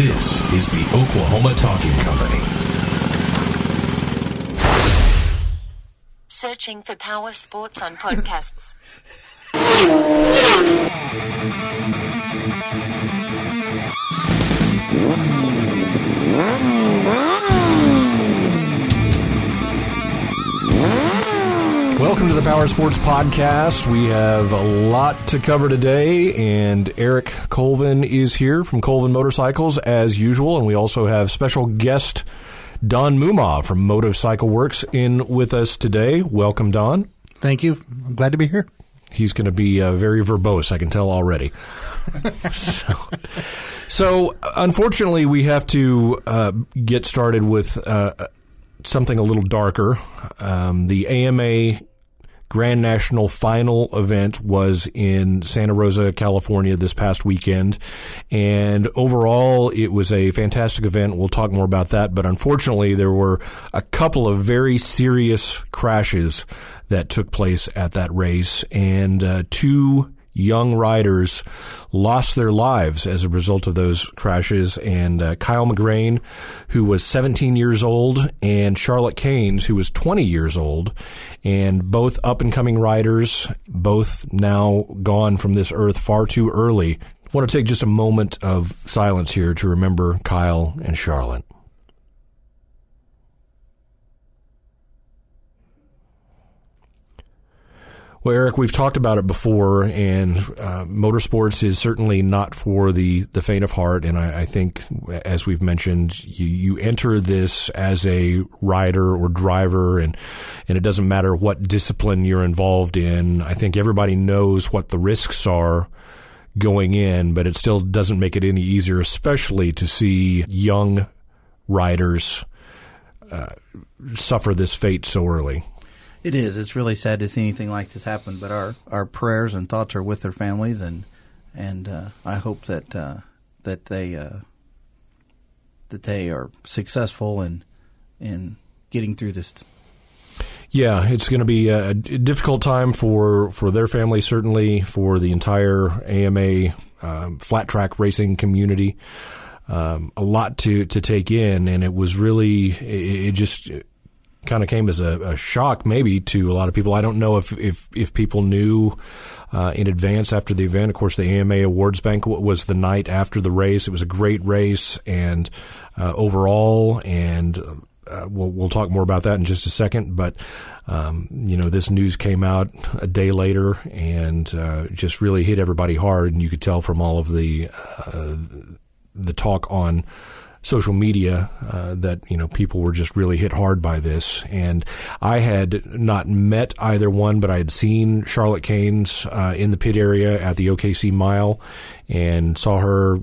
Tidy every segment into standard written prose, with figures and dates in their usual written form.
This is the Oklahoma Talking Company. Searching for Powersports on podcasts. Welcome to the Powersports Podcast. We have a lot to cover today, and Eric Colvin is here from Colvin Motorcycles as usual, and we also have special guest Don Mumma from Motorcycle Works in with us today. Welcome, Don. Thank you. I'm glad to be here. He's going to be very verbose, I can tell already. So, unfortunately, we have to get started with something a little darker. The AMA Grand National Final event was in Santa Rosa, California this past weekend, and overall it was a fantastic event. We'll talk more about that, but unfortunately there were a couple of very serious crashes that took place at that race, and two young riders lost their lives as a result of those crashes, and Kyle McGrain, who was 17 years old, and Charlotte Caines, who was 20 years old, and both up-and-coming riders, both now gone from this earth far too early. I want to take just a moment of silence here to remember Kyle and Charlotte. Well, Eric, we've talked about it before, and motorsports is certainly not for the faint of heart. And I think, as we've mentioned, you enter this as a rider or driver, and it doesn't matter what discipline you're involved in. I think everybody knows what the risks are going in, but it still doesn't make it any easier, especially to see young riders suffer this fate so early. It is. It's really sad to see anything like this happen, but our prayers and thoughts are with their families, and I hope that they are successful in getting through this. Yeah, it's going to be a difficult time for their family, certainly for the entire AMA flat track racing community. A lot to take in, and it was really it just kind of came as a shock maybe to a lot of people. I don't know if people knew in advance after the event. Of course, the AMA Awards Banquet was the night after the race. It was a great race and overall, and we'll talk more about that in just a second. But this news came out a day later and just really hit everybody hard, and you could tell from all of the talk on social media that people were just really hit hard by this. And I had not met either one, but I had seen Charlotte Caines in the pit area at the OKC Mile and saw her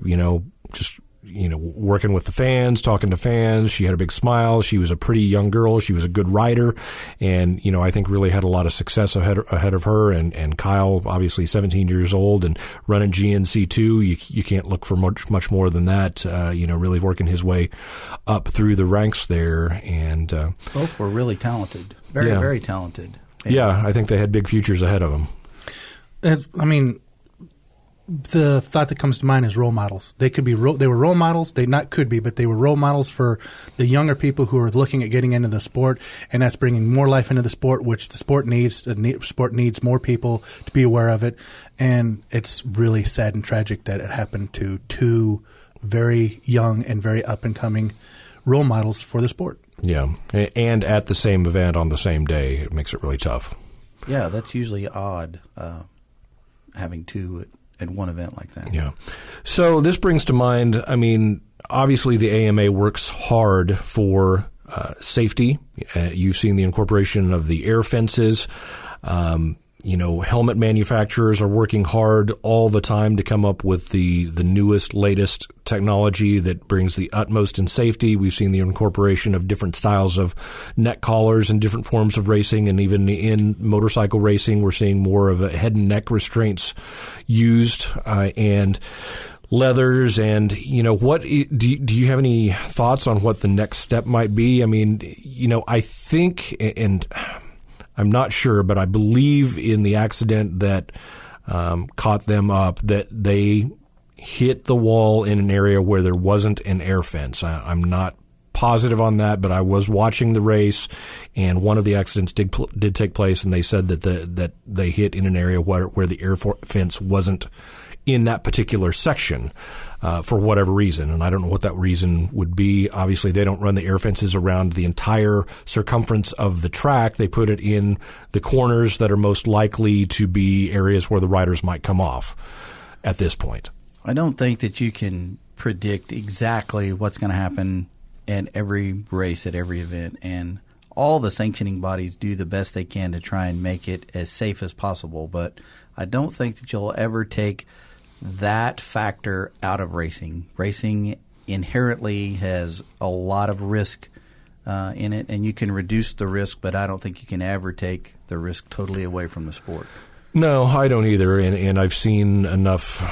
just working with the fans, talking to fans. She had a big smile. She was a pretty young girl. She was a good rider, and I think really had a lot of success ahead of her. And Kyle, obviously 17 years old and running GNC2, you can't look for much more than that. Really working his way up through the ranks there, and both were really talented, very talented. Yeah, I think they had big futures ahead of them. The thought that comes to mind is role models. They were role models. They were role models for the younger people who are looking at getting into the sport, and that's bringing more life into the sport, which the sport needs. The sport needs more people to be aware of it, and it's really sad and tragic that it happened to two very young and very up-and-coming role models for the sport. Yeah, and at the same event on the same day, it makes it really tough. Yeah, that's usually odd, having two at one event like that. Yeah. So this brings to mind, obviously the AMA works hard for safety. You've seen the incorporation of the air fences. Helmet manufacturers are working hard all the time to come up with the newest, latest technology that brings the utmost in safety. We've seen the incorporation of different styles of neck collars and different forms of racing, and even in motorcycle racing, we're seeing more of a head and neck restraints used, and leathers. And what do you have any thoughts on what the next step might be? I think, and I'm not sure, but I believe in the accident that caught them up, that they hit the wall in an area where there wasn't an air fence. I'm not positive on that, but I was watching the race, and one of the accidents did take place, and they said that they hit in an area where the air fence wasn't in that particular section for whatever reason, and I don't know what that reason would be. Obviously, they don't run the air fences around the entire circumference of the track. They put it in the corners that are most likely to be areas where the riders might come off at this point. I don't think that you can predict exactly what's going to happen at every race, at every event, and all the sanctioning bodies do the best they can to try and make it as safe as possible, but I don't think that you'll ever take that factor out of racing. Racing inherently has a lot of risk in it, and you can reduce the risk, but I don't think you can ever take the risk totally away from the sport. No, I don't either, and I've seen enough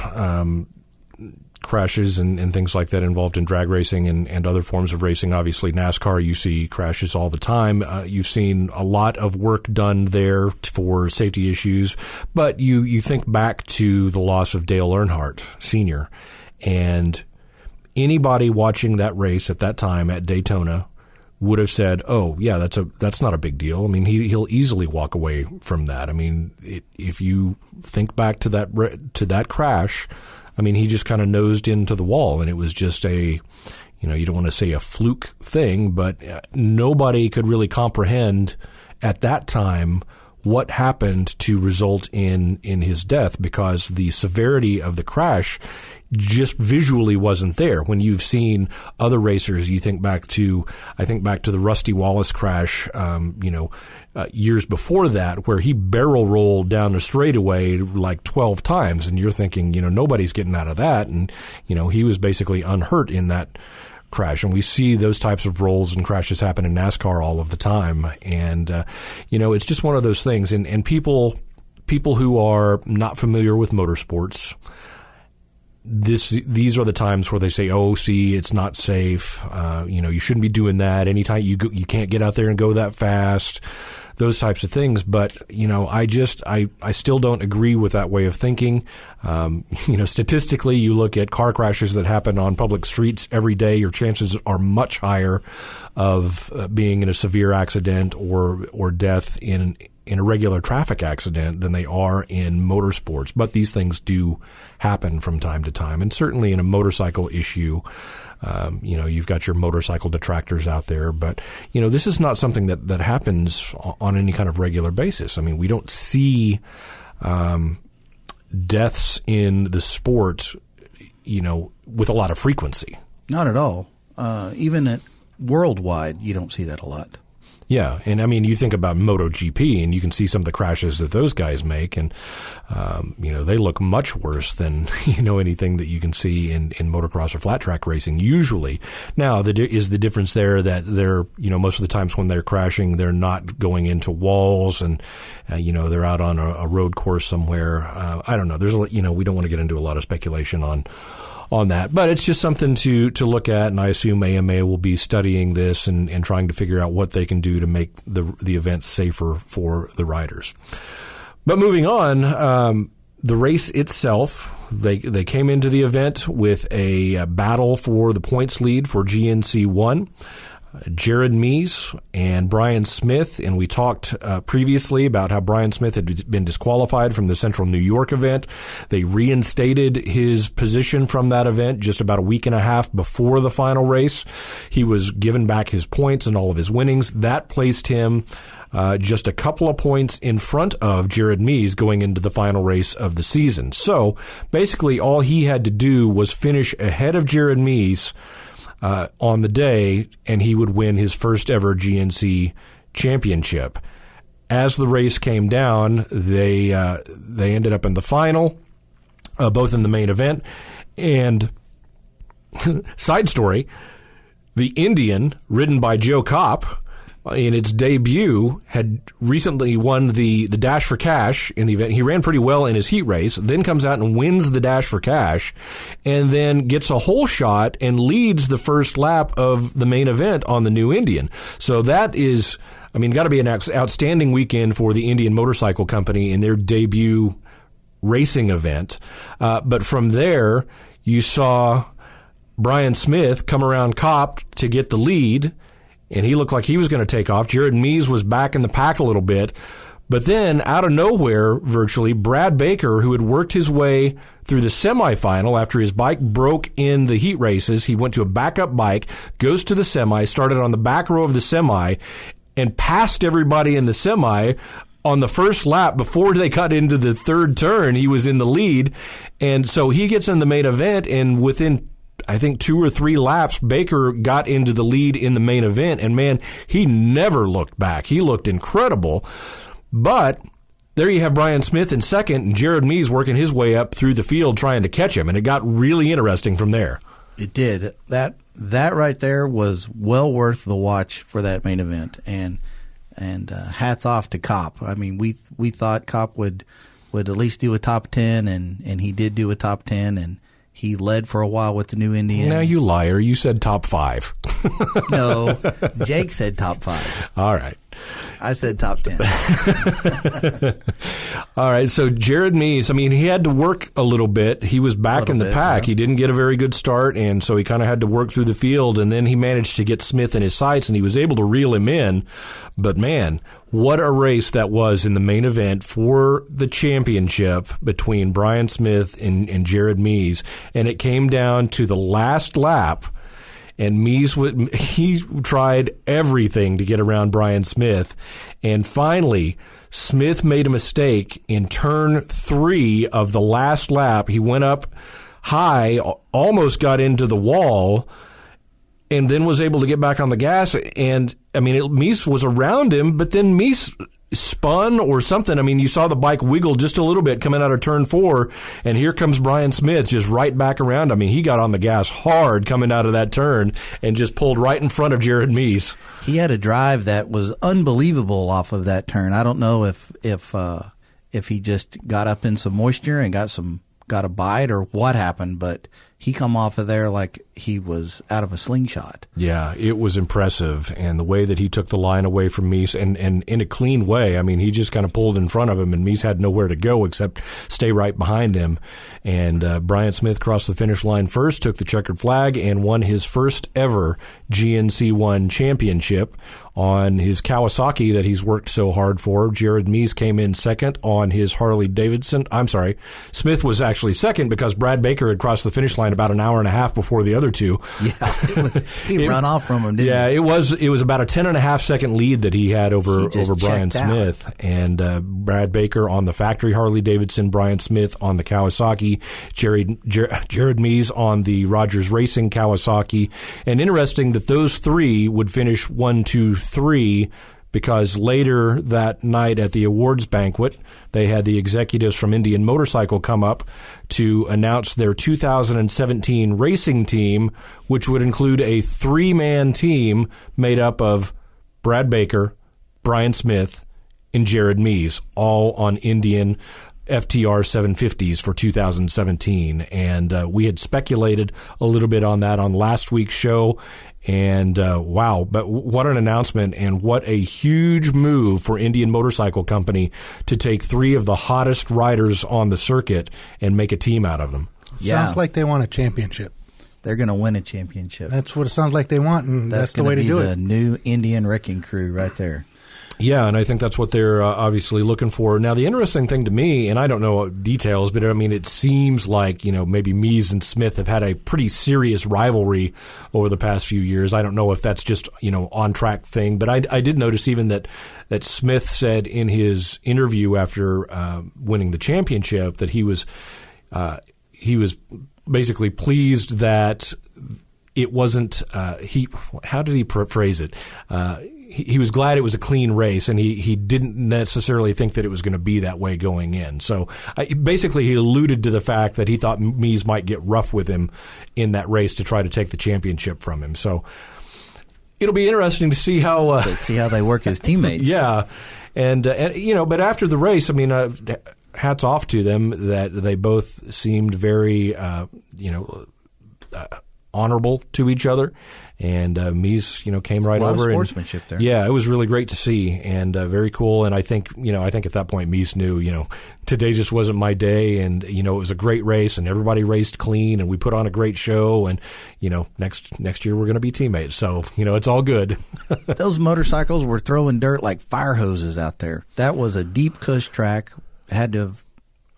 crashes and things like that involved in drag racing and other forms of racing. Obviously, NASCAR, you see crashes all the time. You've seen a lot of work done there for safety issues, but you think back to the loss of Dale Earnhardt Sr., and anybody watching that race at that time at Daytona would have said, "Oh, yeah, that's not a big deal." I mean, he'll easily walk away from that. I mean, if you think back to that crash, I mean, he just kind of nosed into the wall, and it was just you don't want to say a fluke thing, but nobody could really comprehend at that time what happened to result in his death, because the severity of the crash just visually wasn't there. When you've seen other racers, I think back to the Rusty Wallace crash, years before that, where he barrel rolled down the straightaway like 12 times, and you're thinking, nobody's getting out of that, and he was basically unhurt in that crash. And we see those types of rolls and crashes happen in NASCAR all of the time, and it's just one of those things. And people who are not familiar with motorsports, these are the times where they say, "Oh, see, it's not safe. You shouldn't be doing that. Anytime you can't get out there and go that fast." Those types of things. But I still don't agree with that way of thinking. Statistically, you look at car crashes that happen on public streets every day, your chances are much higher of being in a severe accident or death in a regular traffic accident than they are in motorsports. But these things do happen from time to time, and certainly in a motorcycle issue, you've got your motorcycle detractors out there, but this is not something that happens on any kind of regular basis. I mean, we don't see deaths in the sport, with a lot of frequency. Not at all. Even worldwide, you don't see that a lot. Yeah, and I mean, you think about MotoGP, and you can see some of the crashes that those guys make, and they look much worse than anything that you can see in motocross or flat track racing usually. Now, is the difference there that they're most of the times when they're crashing, they're not going into walls, and they're out on a road course somewhere. I don't know. There's we don't want to get into a lot of speculation on that, but it's just something to look at, and I assume AMA will be studying this and trying to figure out what they can do to make the event safer for the riders. But moving on, the race itself, they came into the event with a battle for the points lead for GNC 1. Jared Mees and Brian Smith, and we talked previously about how Brian Smith had been disqualified from the Central New York event. They reinstated his position from that event just about a week and a half before the final race. He was given back his points and all of his winnings. That placed him just a couple of points in front of Jared Mees going into the final race of the season. So basically all he had to do was finish ahead of Jared Mees on the day, and he would win his first ever GNC championship. As the race came down, they ended up in the final, both in the main event. And side story, the Indian, ridden by Joe Kopp, in its debut, had recently won the Dash for Cash in the event. He ran pretty well in his heat race, then comes out and wins the Dash for Cash, and then gets a hole shot and leads the first lap of the main event on the new Indian. So that is, got to be an outstanding weekend for the Indian Motorcycle Company in their debut racing event. But from there, you saw Brian Smith come around Kopp to get the lead, and he looked like he was going to take off. Jared Mees was back in the pack a little bit. But then, out of nowhere, virtually, Brad Baker, who had worked his way through the semifinal after his bike broke in the heat races, he went to a backup bike, goes to the semi, started on the back row of the semi, and passed everybody in the semi on the first lap before they got into the third turn. He was in the lead, and so he gets in the main event, and within I think 2 or 3 laps, Baker got into the lead in the main event, and man, he never looked back. He looked incredible. But there you have Brian Smith in second, and Jared Mees working his way up through the field trying to catch him, and it got really interesting from there. It did. That right there was well worth the watch for that main event, and hats off to Kopp. I mean, we thought Kopp would at least do a top 10, and he did do a top 10, and he led for a while with the new Indian. Now, you liar. You said top 5. No, Jake said top 5. All right. I said top 10. All right, so Jared Mees, I mean, he had to work a little bit. He was back in the pack. Yeah. He didn't get a very good start, and so he kind of had to work through the field, and then he managed to get Smith in his sights, and he was able to reel him in. But, man, what a race that was in the main event for the championship between Brian Smith and Jared Mees, and it came down to the last lap. And Mees, he tried everything to get around Brian Smith. And finally, Smith made a mistake in turn 3 of the last lap. He went up high, almost got into the wall, and then was able to get back on the gas. And, I mean, Mees was around him, but then Mees spun or something. I mean, you saw the bike wiggle just a little bit coming out of turn 4, and here comes Brian Smith just right back around. I mean, he got on the gas hard coming out of that turn and just pulled right in front of Jared Mees. He had a drive that was unbelievable off of that turn. I don't know if he just got up in some moisture and got a bite or what happened, but he come off of there like he was out of a slingshot. Yeah, it was impressive, and the way that he took the line away from Mees, and in a clean way. I mean, he just kind of pulled in front of him, and Mees had nowhere to go except stay right behind him. And Brian Smith crossed the finish line first, took the checkered flag, and won his first ever GNC1 championship on his Kawasaki that he's worked so hard for. Jared Mees came in second on his Harley Davidson. I'm sorry, Smith was actually second because Brad Baker had crossed the finish line about an hour and a half before the other two. Yeah, he ran off from him, didn't he? Yeah, it was about a 10.5 second lead that he had over Brian Smith. Out. And Brad Baker on the factory Harley Davidson, Brian Smith on the Kawasaki, Jared Mees on the Rogers Racing Kawasaki. And interesting that those three would finish 1, 2, 3, because later that night at the awards banquet, they had the executives from Indian Motorcycle come up to announce their 2017 racing team, which would include a 3-man team made up of Brad Baker, Brian Smith, and Jared Mees, all on Indian FTR 750s for 2017. And we had speculated a little bit on that on last week's show. And wow, but what an announcement, and what a huge move for Indian Motorcycle Company to take 3 of the hottest riders on the circuit and make a team out of them. Yeah. Sounds like they want a championship. They're going to win a championship. That's what it sounds like they want, and that's the way to do it. That's going to be the new Indian wrecking crew right there. Yeah, and I think that's what they're obviously looking for. Now, the interesting thing to me, and I don't know details, but I mean, it seems like, maybe Mees and Smith have had a pretty serious rivalry over the past few years. I don't know if that's just, on-track thing, but I did notice even that Smith said in his interview after winning the championship that he was basically pleased that it wasn't how did he phrase it? He was glad it was a clean race, and he didn't necessarily think that it was going to be that way going in. So basically he alluded to the fact that he thought Mees might get rough with him in that race to try to take the championship from him. So it'll be interesting to see how they work as teammates. Yeah, and but after the race, I mean, hats off to them that they both seemed very honorable to each other. And Mies, came right over. A lot of sportsmanship there. Yeah, it was really great to see and very cool. And I think at that point Mies knew, today just wasn't my day. And, it was a great race and everybody raced clean and we put on a great show. And, next year we're going to be teammates. So, it's all good. Those motorcycles were throwing dirt like fire hoses out there. That was a deep cush track. Had to have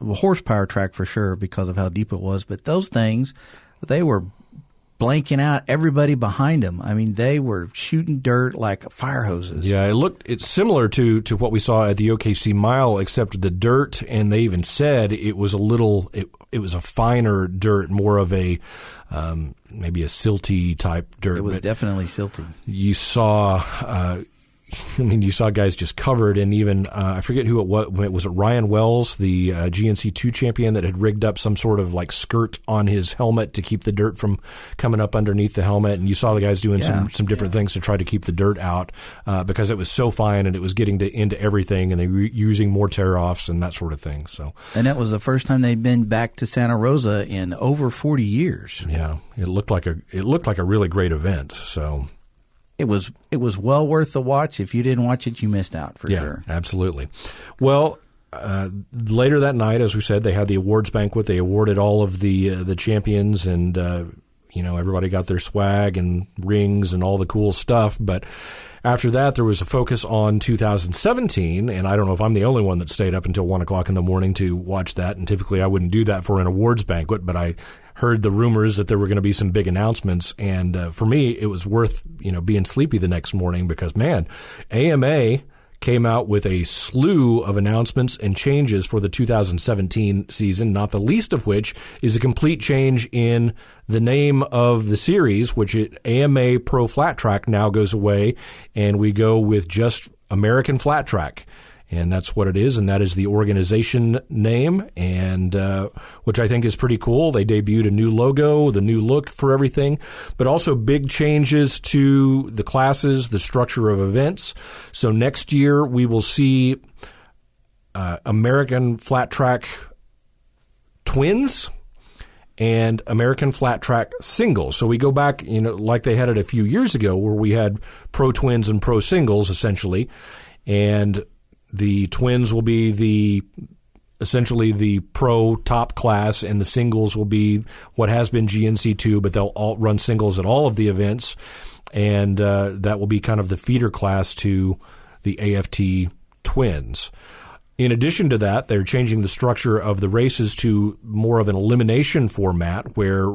a horsepower track for sure because of how deep it was. But those things, they were blanking out everybody behind them. I mean, they were shooting dirt like fire hoses. Yeah, it's similar to what we saw at the OKC Mile, except the dirt, and they even said it was it was a finer dirt, more of a maybe a silty type dirt. It was definitely silty. You saw you saw guys just covered, and even I forget who it was. It Ryan Wells, the GNC2 champion, that had rigged up some sort of like skirt on his helmet to keep the dirt from coming up underneath the helmet. And you saw the guys doing some different things to try to keep the dirt out because it was so fine and it was getting into everything, and they were using more tear-offs and that sort of thing. So, and that was the first time they'd been back to Santa Rosa in over 40 years. Yeah, it looked like a really great event. So. It was well worth the watch. If you didn't watch it, you missed out for sure. Yeah, absolutely. Well, later that night, as we said, they had the awards banquet. They awarded all of the champions, and everybody got their swag and rings and all the cool stuff. But after that, there was a focus on 2017, and I don't know if I'm the only one that stayed up until 1 o'clock in the morning to watch that. And typically, I wouldn't do that for an awards banquet, but I heard the rumors that there were going to be some big announcements, and for me, it was worth being sleepy the next morning because, man, AMA came out with a slew of announcements and changes for the 2017 season, not the least of which is a complete change in the name of the series, which AMA Pro Flat Track now goes away, and we go with just American Flat Track. And that's what it is, and that is the organization name, and which I think is pretty cool. They debuted a new logo, the new look for everything, but also big changes to the classes, the structure of events. So next year we will see American Flat Track Twins and American Flat Track Singles. So we go back, like they had it a few years ago, where we had Pro Twins and Pro Singles, essentially, and the twins will be essentially the pro top class, and the singles will be what has been GNC2, but they'll all run singles at all of the events, and that will be kind of the feeder class to the AFT twins. In addition to that, they're changing the structure of the races to more of an elimination format where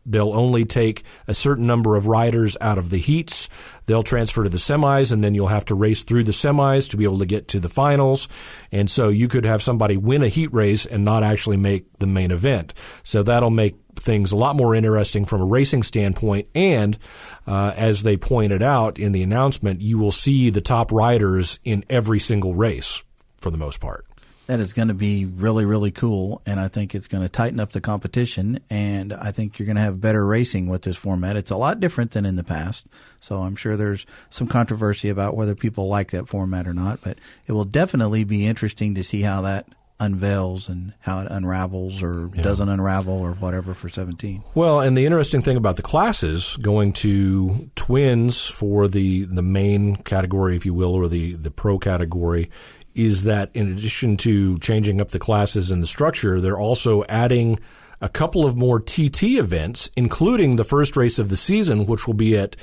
they'll only take a certain number of riders out of the heats. They'll transfer to the semis, and then you'll have to race through the semis to be able to get to the finals. And so you could have somebody win a heat race and not actually make the main event. So that'll make things a lot more interesting from a racing standpoint. And as they pointed out in the announcement, you will see the top riders in every single race for the most part. That is going to be really, really cool, and I think it's going to tighten up the competition, and I think you're going to have better racing with this format. It's a lot different than in the past, so I'm sure there's some controversy about whether people like that format or not, but it will definitely be interesting to see how that unveils and how it unravels or doesn't unravel or whatever for 17. Well, and the interesting thing about the classes, going to twins for the main category, if you will, or the pro category, is that in addition to changing up the classes and the structure, they're also adding a couple of more TT events, including the first race of the season, which will be at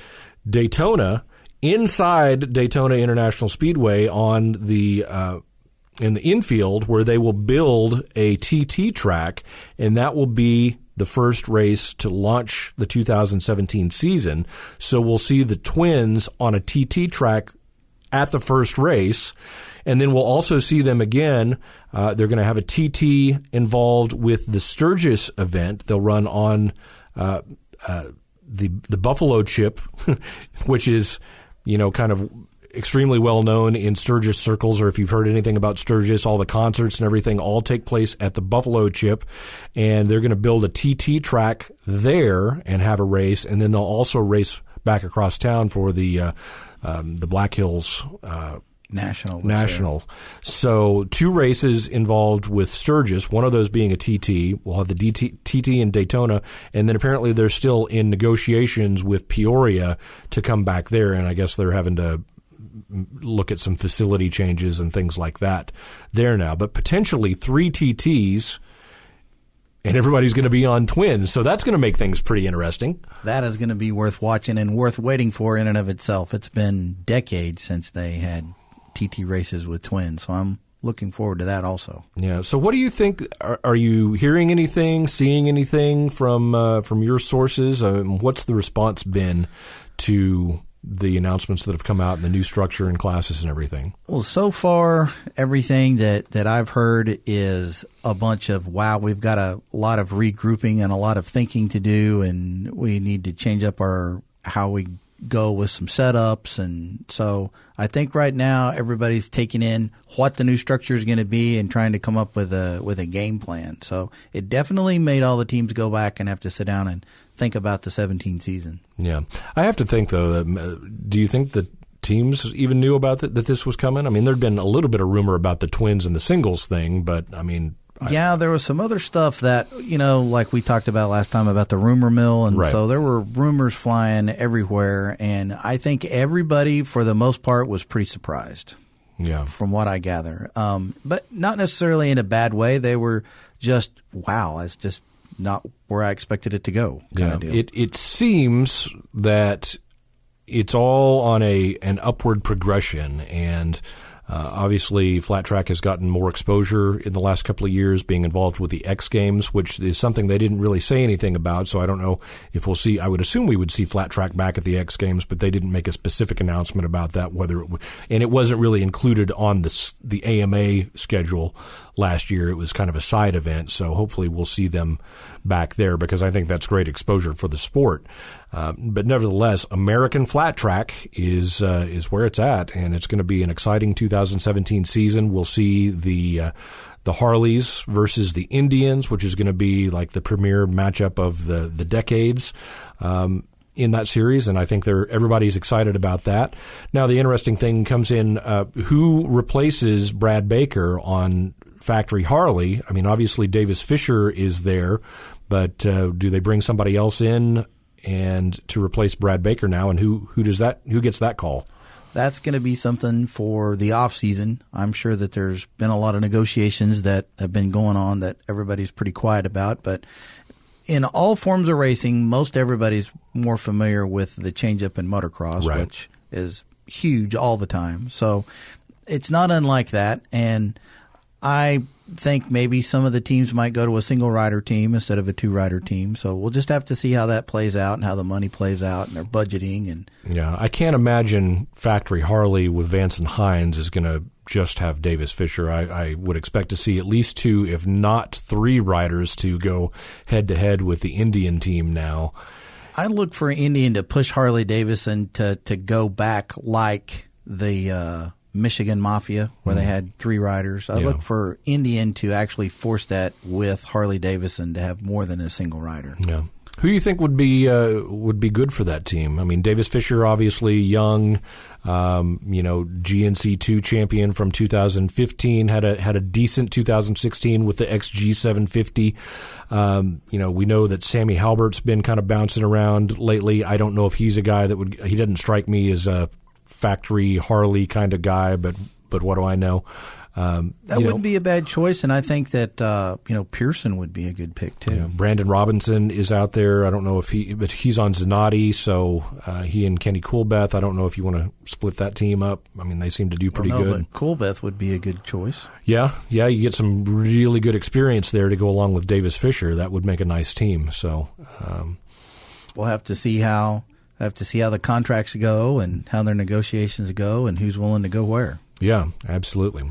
Daytona, inside Daytona International Speedway on the in the infield, where they will build a TT track, and that will be the first race to launch the 2017 season. So we'll see the twins on a TT track at the first race. And then we'll also see them again. They're going to have a TT involved with the Sturgis event. They'll run on the Buffalo chip, which is, kind of extremely well known in Sturgis circles, or if you've heard anything about Sturgis, all the concerts and everything all take place at the Buffalo chip. And they're going to build a TT track there and have a race. And then they'll also race back across town for the Black Hills National. National. So 2 races involved with Sturgis, one of those being a TT. We'll have the TT in Daytona, and then apparently they're still in negotiations with Peoria to come back there, and I guess they're having to look at some facility changes and things like that there now. But potentially 3 TTs, and everybody's going to be on twins, so that's going to make things pretty interesting. That is going to be worth watching and worth waiting for in and of itself. It's been decades since they had TT races with twins, so I'm looking forward to that also. Yeah. So what do you think? Are you hearing anything, seeing anything from your sources? What's the response been to the announcements that have come out and the new structure and classes and everything? Well, so far, everything that I've heard is a bunch of, wow, we've got a lot of regrouping and a lot of thinking to do, and we need to change up how we go with some setups. And so I think right now everybody's taking in what the new structure is going to be and trying to come up with a game plan. So it definitely made all the teams go back and have to sit down and think about the 17 season. Yeah. I have to think, though, do you think that teams even knew about that this was coming? I mean, there'd been a little bit of rumor about the twins and the singles thing, but I mean, yeah, there was some other stuff that, like we talked about last time about the rumor mill. And so there were rumors flying everywhere. And I think everybody, for the most part, was pretty surprised. Yeah. From what I gather. But not necessarily in a bad way. They were just, wow, it's just not where I expected it to go. Yeah. It seems that it's all on an upward progression, and obviously, Flat Track has gotten more exposure in the last couple of years, being involved with the X Games, which is something they didn't really say anything about. So I don't know if we'll see. I would assume we would see Flat Track back at the X Games, but they didn't make a specific announcement about that. And it wasn't really included on the AMA schedule last year. It was kind of a side event. So hopefully we'll see them back there, because I think that's great exposure for the sport. But nevertheless, American Flat Track is where it's at, and it's going to be an exciting 2017 season. We'll see the Harleys versus the Indians, which is going to be like the premier matchup of the decades in that series, and I think everybody's excited about that. Now, the interesting thing comes in, who replaces Brad Baker on Factory Harley? I mean, obviously Davis Fisher is there, but do they bring somebody else in and to replace Brad Baker now, and who gets that call? That's going to be something for the off season. I'm sure that there's been a lot of negotiations that have been going on that everybody's pretty quiet about, but in all forms of racing, most everybody's more familiar with the change-up in motocross, which is huge all the time. So it's not unlike that, and I think maybe some of the teams might go to a single rider team instead of a 2-rider team. So we'll just have to see how that plays out and how the money plays out and their budgeting. And yeah, I can't imagine Factory Harley with Vance and Hines is going to just have Davis Fisher. I would expect to see at least 2, if not 3 riders to go head-to-head with the Indian team now. I look for Indian to push Harley Davidson to go back like the Michigan Mafia, where they had 3 riders. I look for Indian to actually force that with Harley Davidson to have more than a single rider. Yeah. Who do you think would be good for that team? I mean, Davis Fisher, obviously young, GNC2 champion from 2015, had a decent 2016 with the XG 750. We know that Sammy Halbert's been kind of bouncing around lately. I don't know if he's a guy he doesn't strike me as a Factory Harley kind of guy, but what do I know? That wouldn't be a bad choice, and I think that Pearson would be a good pick too. Yeah, Brandon Robinson is out there. I don't know but he's on Zanatti, so he and Kenny Coolbeth. I don't know if you want to split that team up. I mean, they seem to do pretty good. But Coolbeth would be a good choice. Yeah, you get some really good experience there to go along with Davis Fisher. That would make a nice team. So we'll have to see how the contracts go and how their negotiations go and who's willing to go where. Yeah, absolutely.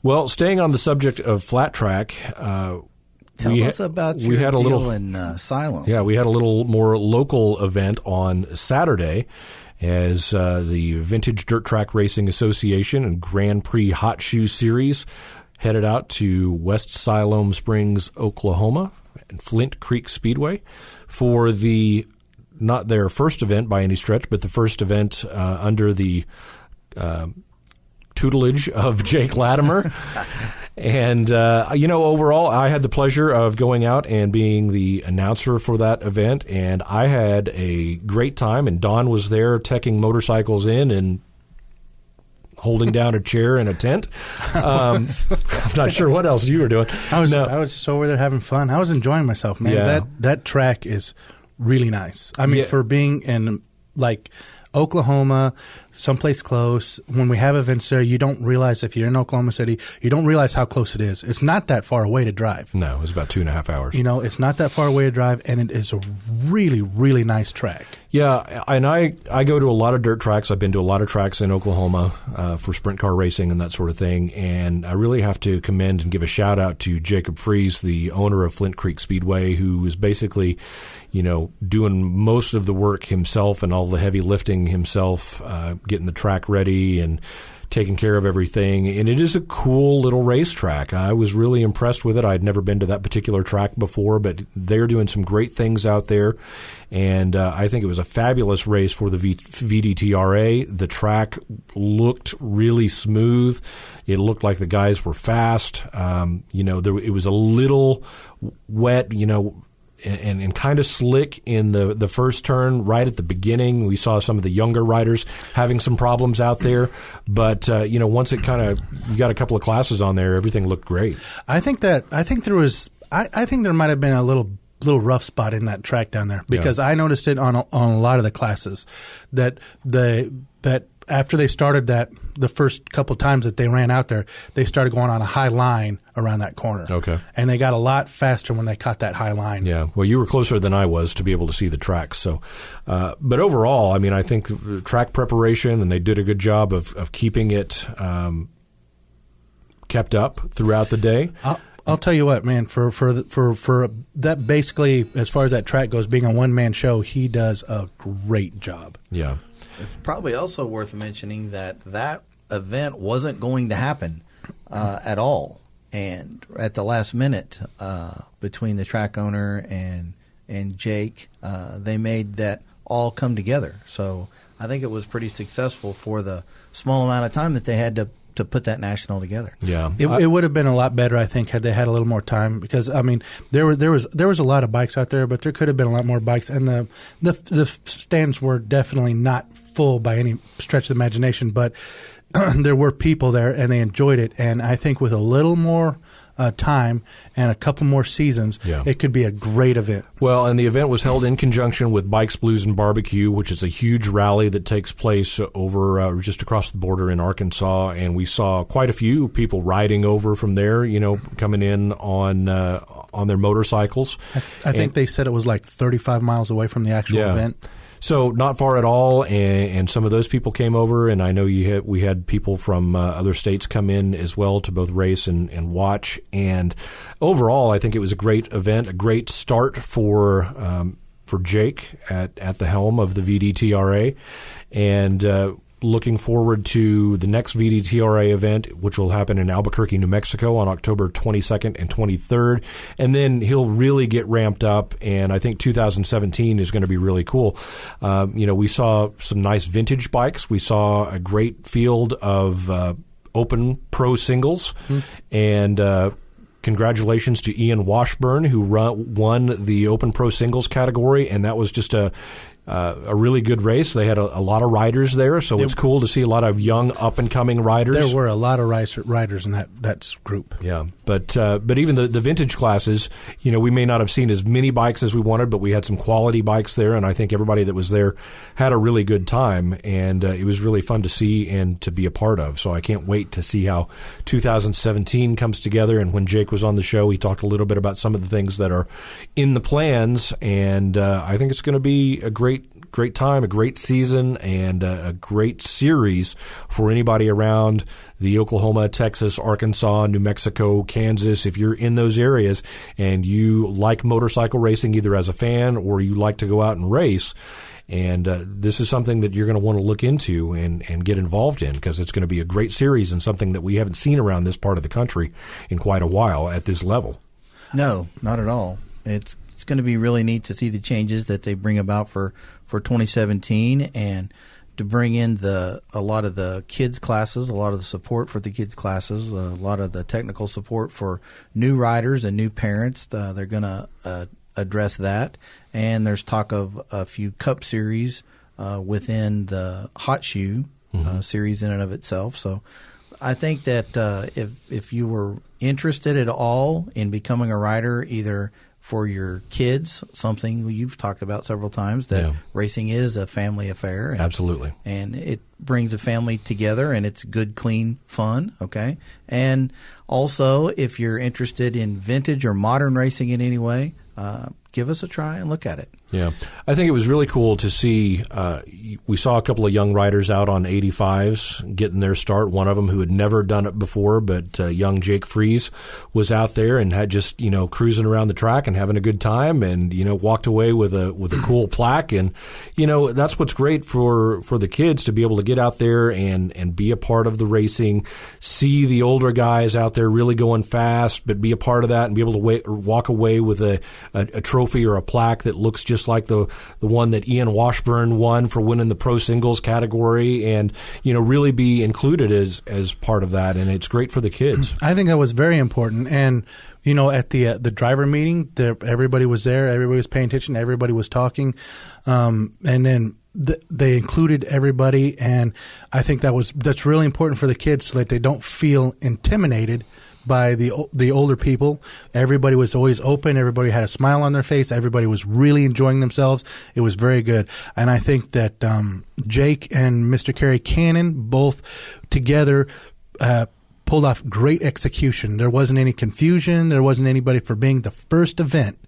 Well, staying on the subject of Flat Track, tell us about your deal in Siloam. Yeah, we had a little more local event on Saturday as the Vintage Dirt Track Racing Association and Grand Prix Hot Shoe Series headed out to West Siloam Springs, Oklahoma, and Flint Creek Speedway for not their first event by any stretch, but the first event under the tutelage of Jake Latimer. And, overall, I had the pleasure of going out and being the announcer for that event, and I had a great time, and Don was there teching motorcycles in and holding down a chair in a tent. I'm not sure what else you were doing. I was just over there having fun. I was enjoying myself, man. Yeah. That track is really nice. I mean, for being in, Oklahoma, someplace close, when we have events there, you don't realize, if you're in Oklahoma City, you don't realize how close it is. It's not that far away to drive. No, it was about 2.5 hours. It's not that far away to drive, and it is a really, really nice track. Yeah, and I go to a lot of dirt tracks. I've been to a lot of tracks in Oklahoma for sprint car racing and that sort of thing, and I really have to commend and give a shout-out to Jacob Fries, the owner of Flint Creek Speedway, who is basically, doing most of the work himself and all the heavy lifting himself, getting the track ready and taking care of everything. And it is a cool little racetrack. I was really impressed with it. I'd never been to that particular track before, but they're doing some great things out there. And I think it was a fabulous race for the VDTRA. The track looked really smooth. It looked like the guys were fast. It was a little wet, and kind of slick in the first turn right at the beginning. We saw some of the younger riders having some problems out there. But, once it you got a couple of classes on there, everything looked great. I think there might have been a little rough spot in that track down there, because I noticed it on a lot of the classes that after they started the first couple times that they ran out there, they started going on a high line around that corner. Okay. And they got a lot faster when they caught that high line. Yeah. Well, you were closer than I was to be able to see the track. So, but overall, I mean, I think the track preparation, and they did a good job of keeping it kept up throughout the day. I'll tell you what, man, for that, basically, as far as that track goes, being a one-man show, he does a great job. Yeah. It's probably also worth mentioning that event wasn't going to happen at all. And at the last minute, between the track owner and Jake, they made that all come together. So I think it was pretty successful for the small amount of time that they had to put that national together. Yeah, it would have been a lot better, I think, had they had a little more time. Because I mean, there was a lot of bikes out there, but there could have been a lot more bikes, and the stands were definitely not full by any stretch of the imagination. But there were people there, and they enjoyed it. And I think with a little more time and a couple more seasons, it could be a great event. Well, and the event was held in conjunction with Bikes, Blues, and Barbecue, which is a huge rally that takes place over just across the border in Arkansas, and we saw quite a few people riding over from there, coming in on their motorcycles. I think they said it was like 35 miles away from the actual event. So not far at all, and some of those people came over, and I know we had people from other states come in as well to both race and watch. And overall, I think it was a great event, a great start for Jake at the helm of the VDTRA, and looking forward to the next VDTRA event, which will happen in Albuquerque, New Mexico on October 22nd and 23rd. And then he'll really get ramped up, and I think 2017 is going to be really cool. We saw some nice vintage bikes. We saw a great field of open pro singles, and congratulations to Ian Washburn, who won the Open Pro Singles category, and that was just a really good race. They had a lot of riders there, so it's cool to see a lot of young, up-and-coming riders. There were a lot of riders in that group. Yeah, but even the vintage classes, we may not have seen as many bikes as we wanted, but we had some quality bikes there, and I think everybody that was there had a really good time, and it was really fun to see and to be a part of. So I can't wait to see how 2017 comes together. And when Jake was on the show, he talked a little bit about some of the things that are in the plans, and I think it's going to be a great time, a great season, and a great series for anybody around the Oklahoma, Texas, Arkansas, New Mexico, Kansas. If you're in those areas and you like motorcycle racing, either as a fan or you like to go out and race, and this is something that you're going to want to look into and get involved in, because it's going to be a great series and something that we haven't seen around this part of the country in quite a while at this level. No, not at all. It's going to be really neat to see the changes that they bring about for 2017, and to bring in a lot of the kids classes, a lot of the support for the kids classes, a lot of the technical support for new riders and new parents. They're going to address that. And there's talk of a few Cup series within the Hot Shoe series in and of itself. So I think that if you were interested at all in becoming a rider, either for your kids, something you've talked about several times, that racing is a family affair. Absolutely. And it brings a family together, and it's good, clean fun, okay? And also, if you're interested in vintage or modern racing in any way, give us a try and look at it. Yeah. I think it was really cool to see, we saw a couple of young riders out on 85s getting their start. One of them who had never done it before, but young Jake Fries was out there and had just, cruising around the track and having a good time, and, walked away with a cool plaque. And, that's what's great for the kids, to be able to get out there and be a part of the racing, see the older guys out there really going fast, but be a part of that and be able to walk away with a trophy or a plaque that looks just like the one that Ian Washburn won for winning the pro singles category, and really be included as part of that. And it's great for the kids. I think that was very important. And at the driver meeting, everybody was there, everybody was paying attention, everybody was talking, and then they included everybody. And I think that's really important for the kids, so that they don't feel intimidated by the older people. Everybody was always open. Everybody had a smile on their face. Everybody was really enjoying themselves. It was very good. And I think that Jake and Mr. Kerry Cannon both together pulled off great execution. There wasn't any confusion. There wasn't anybody for being the first event.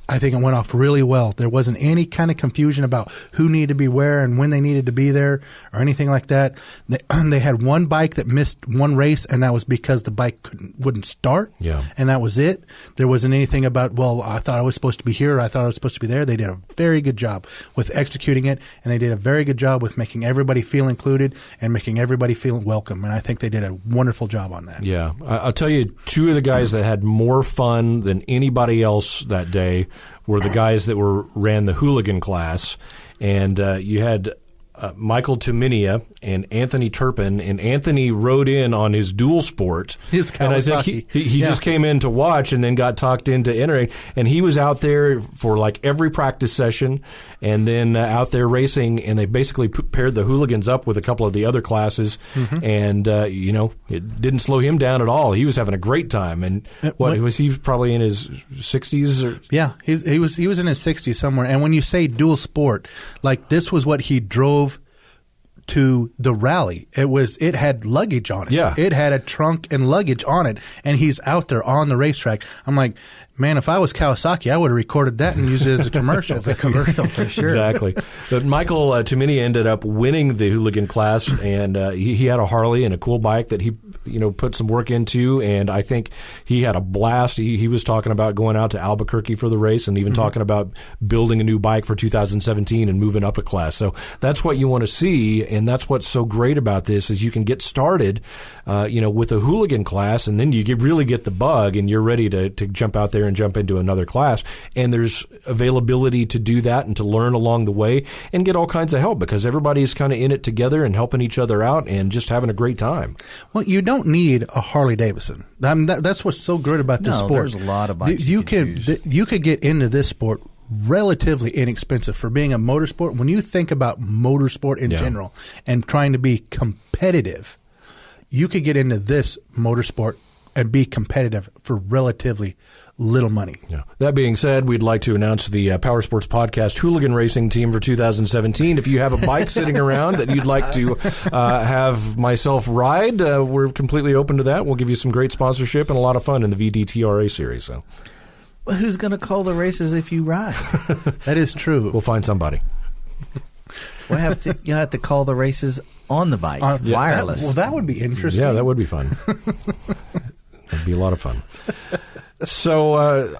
I think it went off really well. There wasn't any kind of confusion about who needed to be where and when they needed to be there or anything like that. They had one bike that missed one race, and that was because the bike wouldn't start. Yeah. And that was it. There wasn't anything about, well, I thought I was supposed to be here, or I thought I was supposed to be there. They did a very good job with executing it, and they did a very good job with making everybody feel included and making everybody feel welcome. And I think they did a wonderful job on that. Yeah. I'll tell you, two of the guys that had more fun than anybody else that day were the guys that ran the hooligan class. And you had Michael Tuminia and Anthony Turpin, and Anthony rode in on his dual sport. His Kawasaki. And I think he just came in to watch and then got talked into entering. And he was out there for like every practice session, and then out there racing. And they basically paired the hooligans up with a couple of the other classes. Mm-hmm. And, it didn't slow him down at all. He was having a great time. And was he probably in his 60s? Or? Yeah, he was in his 60s somewhere. And when you say dual sport, like this was what he drove to the rally. It had luggage on it. Yeah. It had a trunk and luggage on it, and he's out there on the racetrack. I'm like, man, if I was Kawasaki, I would have recorded that and used it as a commercial. As a commercial, for sure. Exactly. But Michael Tuminia ended up winning the hooligan class, and he had a Harley and a cool bike that he put some work into, and I think he had a blast. He was talking about going out to Albuquerque for the race, and even talking about building a new bike for 2017 and moving up a class. So that's what you want to see, and that's what's so great about this, is you can get started with a hooligan class, and then you really get the bug, and you're ready to jump out there and jump into another class. And there's availability to do that and to learn along the way and get all kinds of help, because everybody's kind of in it together and helping each other out and just having a great time. Well, you don't need a Harley Davidson. That's what's so great about this sport. There's a lot of bikes you could get into this sport relatively inexpensive for being a motorsport. When you think about motorsport in general and trying to be competitive, you could get into this motorsport and be competitive for relatively little money. Yeah. That being said, we'd like to announce the Powersports Podcast Hooligan Racing Team for 2017. If you have a bike sitting around that you'd like to have myself ride, we're completely open to that. We'll give you some great sponsorship and a lot of fun in the VDTRA series. So, well, who's going to call the races if you ride? That is true. We'll find somebody. You'll have to call the races on the bike, wireless. That would be interesting. Yeah, that would be fun. That'd be a lot of fun. So,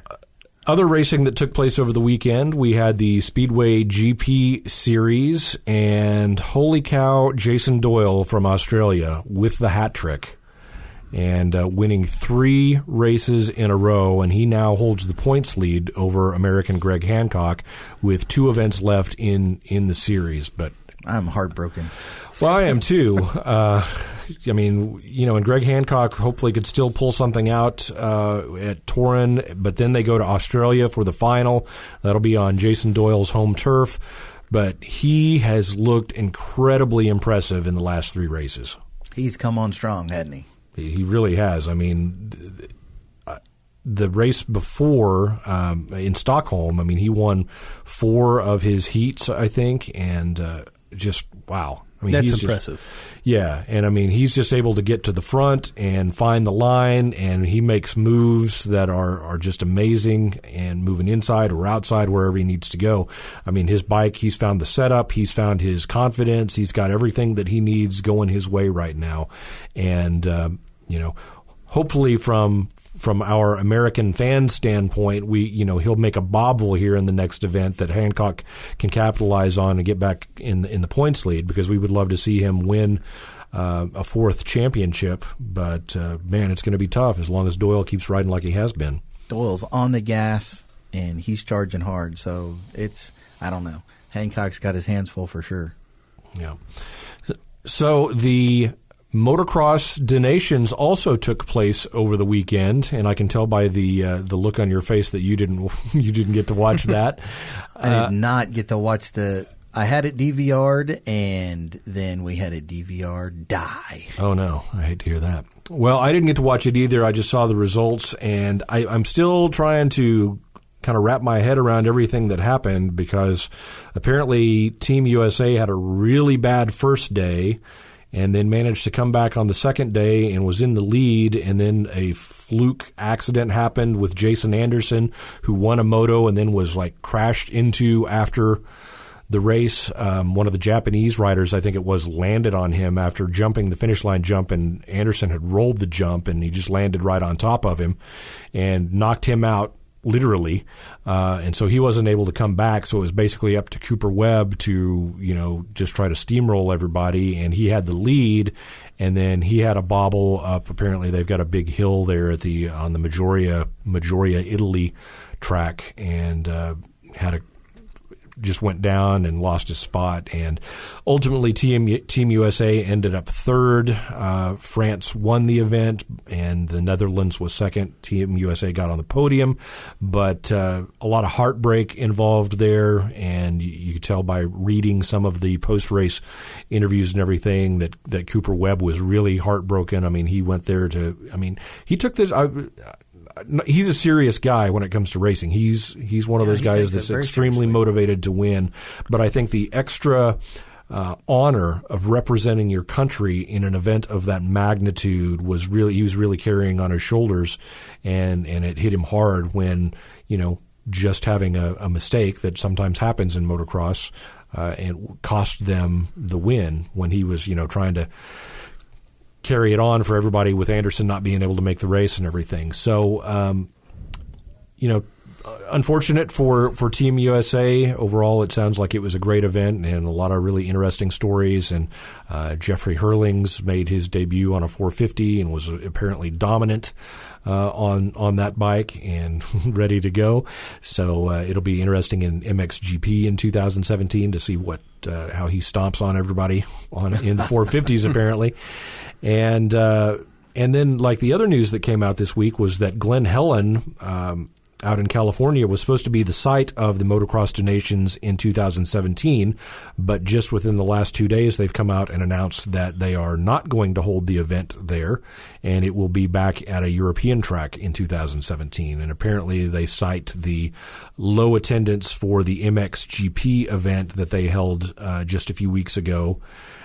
other racing that took place over the weekend, we had the Speedway GP Series, and holy cow, Jason Doyle from Australia with the hat trick, and winning 3 races in a row, and he now holds the points lead over American Greg Hancock with 2 events left in the series. But I'm heartbroken. Well, I am too. I mean, and Greg Hancock hopefully could still pull something out at Torrin, but then they go to Australia for the final. That'll be on Jason Doyle's home turf. But he has looked incredibly impressive in the last 3 races. He's come on strong, hasn't he? He really has. I mean, the race before in Stockholm, I mean, he won 4 of his heats, I think, and just wow. I mean, that's impressive. Yeah, and I mean, he's just able to get to the front and find the line, and he makes moves that are just amazing and moving inside or outside wherever he needs to go. I mean, his bike, he's found the setup, he's found his confidence, he's got everything that he needs going his way right now. And, hopefully from our American fan standpoint, he'll make a bobble here in the next event that Hancock can capitalize on and get back in the points lead, because we would love to see him win a 4th championship. But man, it's going to be tough as long as Doyle keeps riding like he has been. Doyle's on the gas and he's charging hard, so I don't know. Hancock's got his hands full for sure. Yeah. So the Motocross Donations also took place over the weekend, and I can tell by the look on your face that you didn't get to watch that. I did not get to watch I had it DVR'd, and then we had it DVR'd die. Oh no, I hate to hear that. Well, I didn't get to watch it either. I just saw the results, and I'm still trying to kind of wrap my head around everything that happened, because apparently Team USA had a really bad first day, and then managed to come back on the second day and was in the lead, and then a fluke accident happened with Jason Anderson, who won a moto and then was crashed into after the race. One of the Japanese riders, I think it was, landed on him after jumping the finish line jump, and Anderson had rolled the jump, and he just landed right on top of him and knocked him out, literally, and so he wasn't able to come back. So it was basically up to Cooper Webb to just try to steamroll everybody, and he had the lead, and then he had a bobble up. Apparently they've got a big hill there on the Maggiore Italy track, and just went down and lost his spot, and ultimately Team USA ended up 3rd. France won the event, and the Netherlands was 2nd. Team USA got on the podium, but a lot of heartbreak involved there, and you could tell by reading some of the post-race interviews and everything that Cooper Webb was really heartbroken. I mean, he went there he took this... he's a serious guy when it comes to racing. He's one of those guys that's extremely motivated to win. But I think the extra honor of representing your country in an event of that magnitude he was really carrying on his shoulders, and it hit him hard when just having a mistake that sometimes happens in motocross and cost them the win when he was trying to carry it on for everybody with Anderson not being able to make the race and everything. So, unfortunate for Team USA. Overall, it sounds like it was a great event and a lot of really interesting stories. And Jeffrey Hurlings made his debut on a 450 and was apparently dominant on that bike and ready to go. So it'll be interesting in MXGP in 2017 to see how he stomps on everybody in the 450s apparently. And then the other news that came out this week was that Glen Helen out in California was supposed to be the site of the Motocross Donations in 2017, but just within the last 2 days they've come out and announced that they are not going to hold the event there, and it will be back at a European track in 2017. And apparently they cite the low attendance for the MXGP event that they held just a few weeks ago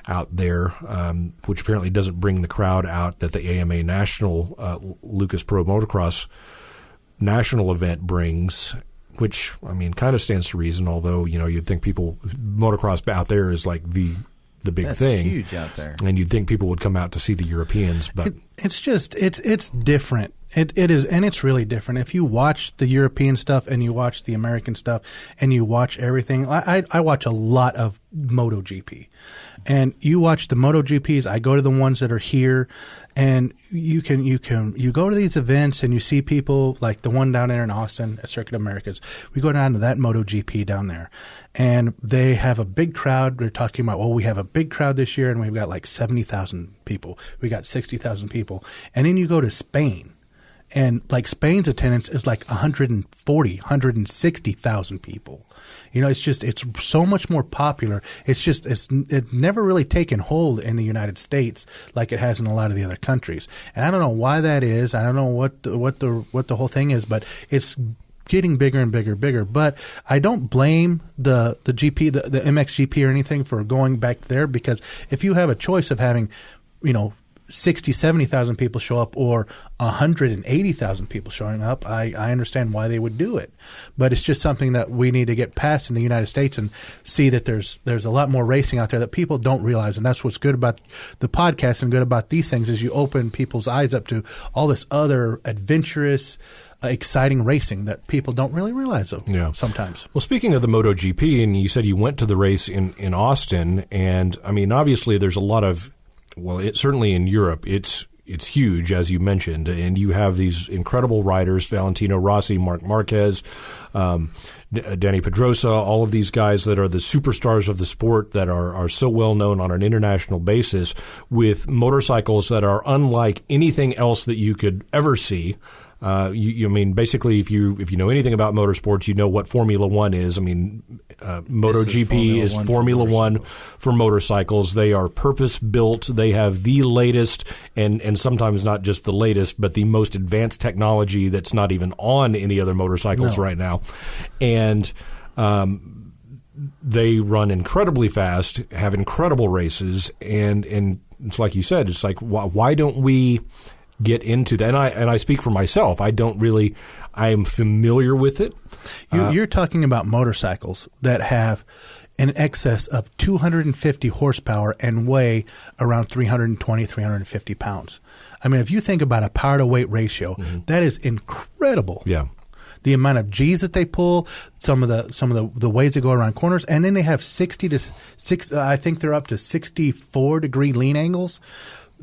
out there, which apparently doesn't bring the crowd out that the AMA National Lucas Pro Motocross national event brings, which kind of stands to reason. Although you'd think motocross out there is like the big That's thing, huge out there, and you'd think people would come out to see the Europeans, but it's different. It is, and it's really different. If you watch the European stuff and you watch the American stuff and you watch everything, I watch a lot of MotoGP. And you watch the MotoGPs, I go to the ones that are here, and you go to these events and you see people like the one down there in Austin at Circuit Americas. We go down to that MotoGP down there, and they have a big crowd. They're talking about, well, we have a big crowd this year, and we've got like 70,000 people. We got 60,000 people. And then you go to Spain. And like Spain's attendance is like 160,000 people. It's so much more popular. It's never really taken hold in the United States like it has in a lot of the other countries. And I don't know why that is. I don't know what the whole thing is, but it's getting bigger and bigger. But I don't blame the GP, the MXGP or anything for going back there, because if you have a choice of having, 60, 70,000 people show up or 180,000 people showing up, I understand why they would do it. But it's just something that we need to get past in the United States and see that there's a lot more racing out there that people don't realize. And that's what's good about the podcast and good about these things is you open people's eyes up to all this other adventurous, exciting racing that people don't really realize of sometimes. Well, speaking of the MotoGP, and you said you went to the race in Austin, and I mean, obviously there's a lot of, certainly in Europe, it's huge, as you mentioned, and you have these incredible riders, Valentino Rossi, Marc Marquez, Danny Pedrosa, all of these guys that are the superstars of the sport that are so well known on an international basis with motorcycles that are unlike anything else that you could ever see. I mean, basically, if you know anything about motorsports, you know what Formula One is. I mean, MotoGP is Formula One for motorcycles. They are purpose-built. They have the latest, and sometimes not just the latest, but the most advanced technology that's not even on any other motorcycles right now. And they run incredibly fast, have incredible races, and it's like you said, it's like, why don't we get into that? And I speak for myself. I am familiar with it. You're talking about motorcycles that have an excess of 250 horsepower and weigh around 320, 350 pounds. I mean, if you think about a power to weight ratio, that is incredible. Yeah. The amount of G's that they pull, some of the ways they go around corners, and then they have 60 to 6. I think they're up to 64 degree lean angles.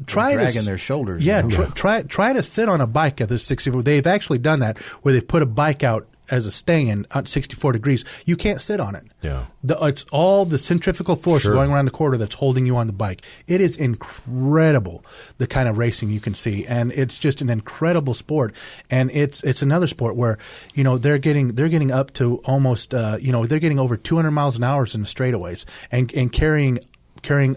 Dragging their shoulders. Yeah, try to sit on a bike at the 64. They've actually done that where they put a bike out as a stand at 64 degrees. You can't sit on it. Yeah, it's all the centrifugal force going around the quarter that's holding you on the bike. It is incredible the kind of racing you can see, and it's just an incredible sport. And it's another sport where they're getting up to almost they're getting over 200 miles an hour in the straightaways and carrying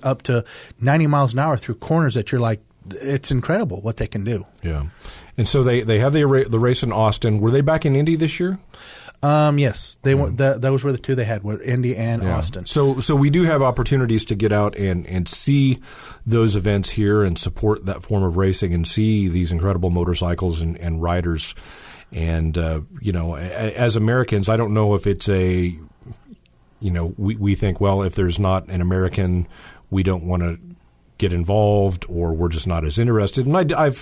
up to 90 miles an hour through corners that you're like, it's incredible what they can do. Yeah. And so they have the race in Austin. Were they back in Indy this year? Yes. They were, those were the two they had, were Indy and Austin. So we do have opportunities to get out and see those events here and support that form of racing and see these incredible motorcycles and riders. And, as Americans, I don't know if it's we think, well, if there's not an American, we don't want to get involved, or we're just not as interested. And I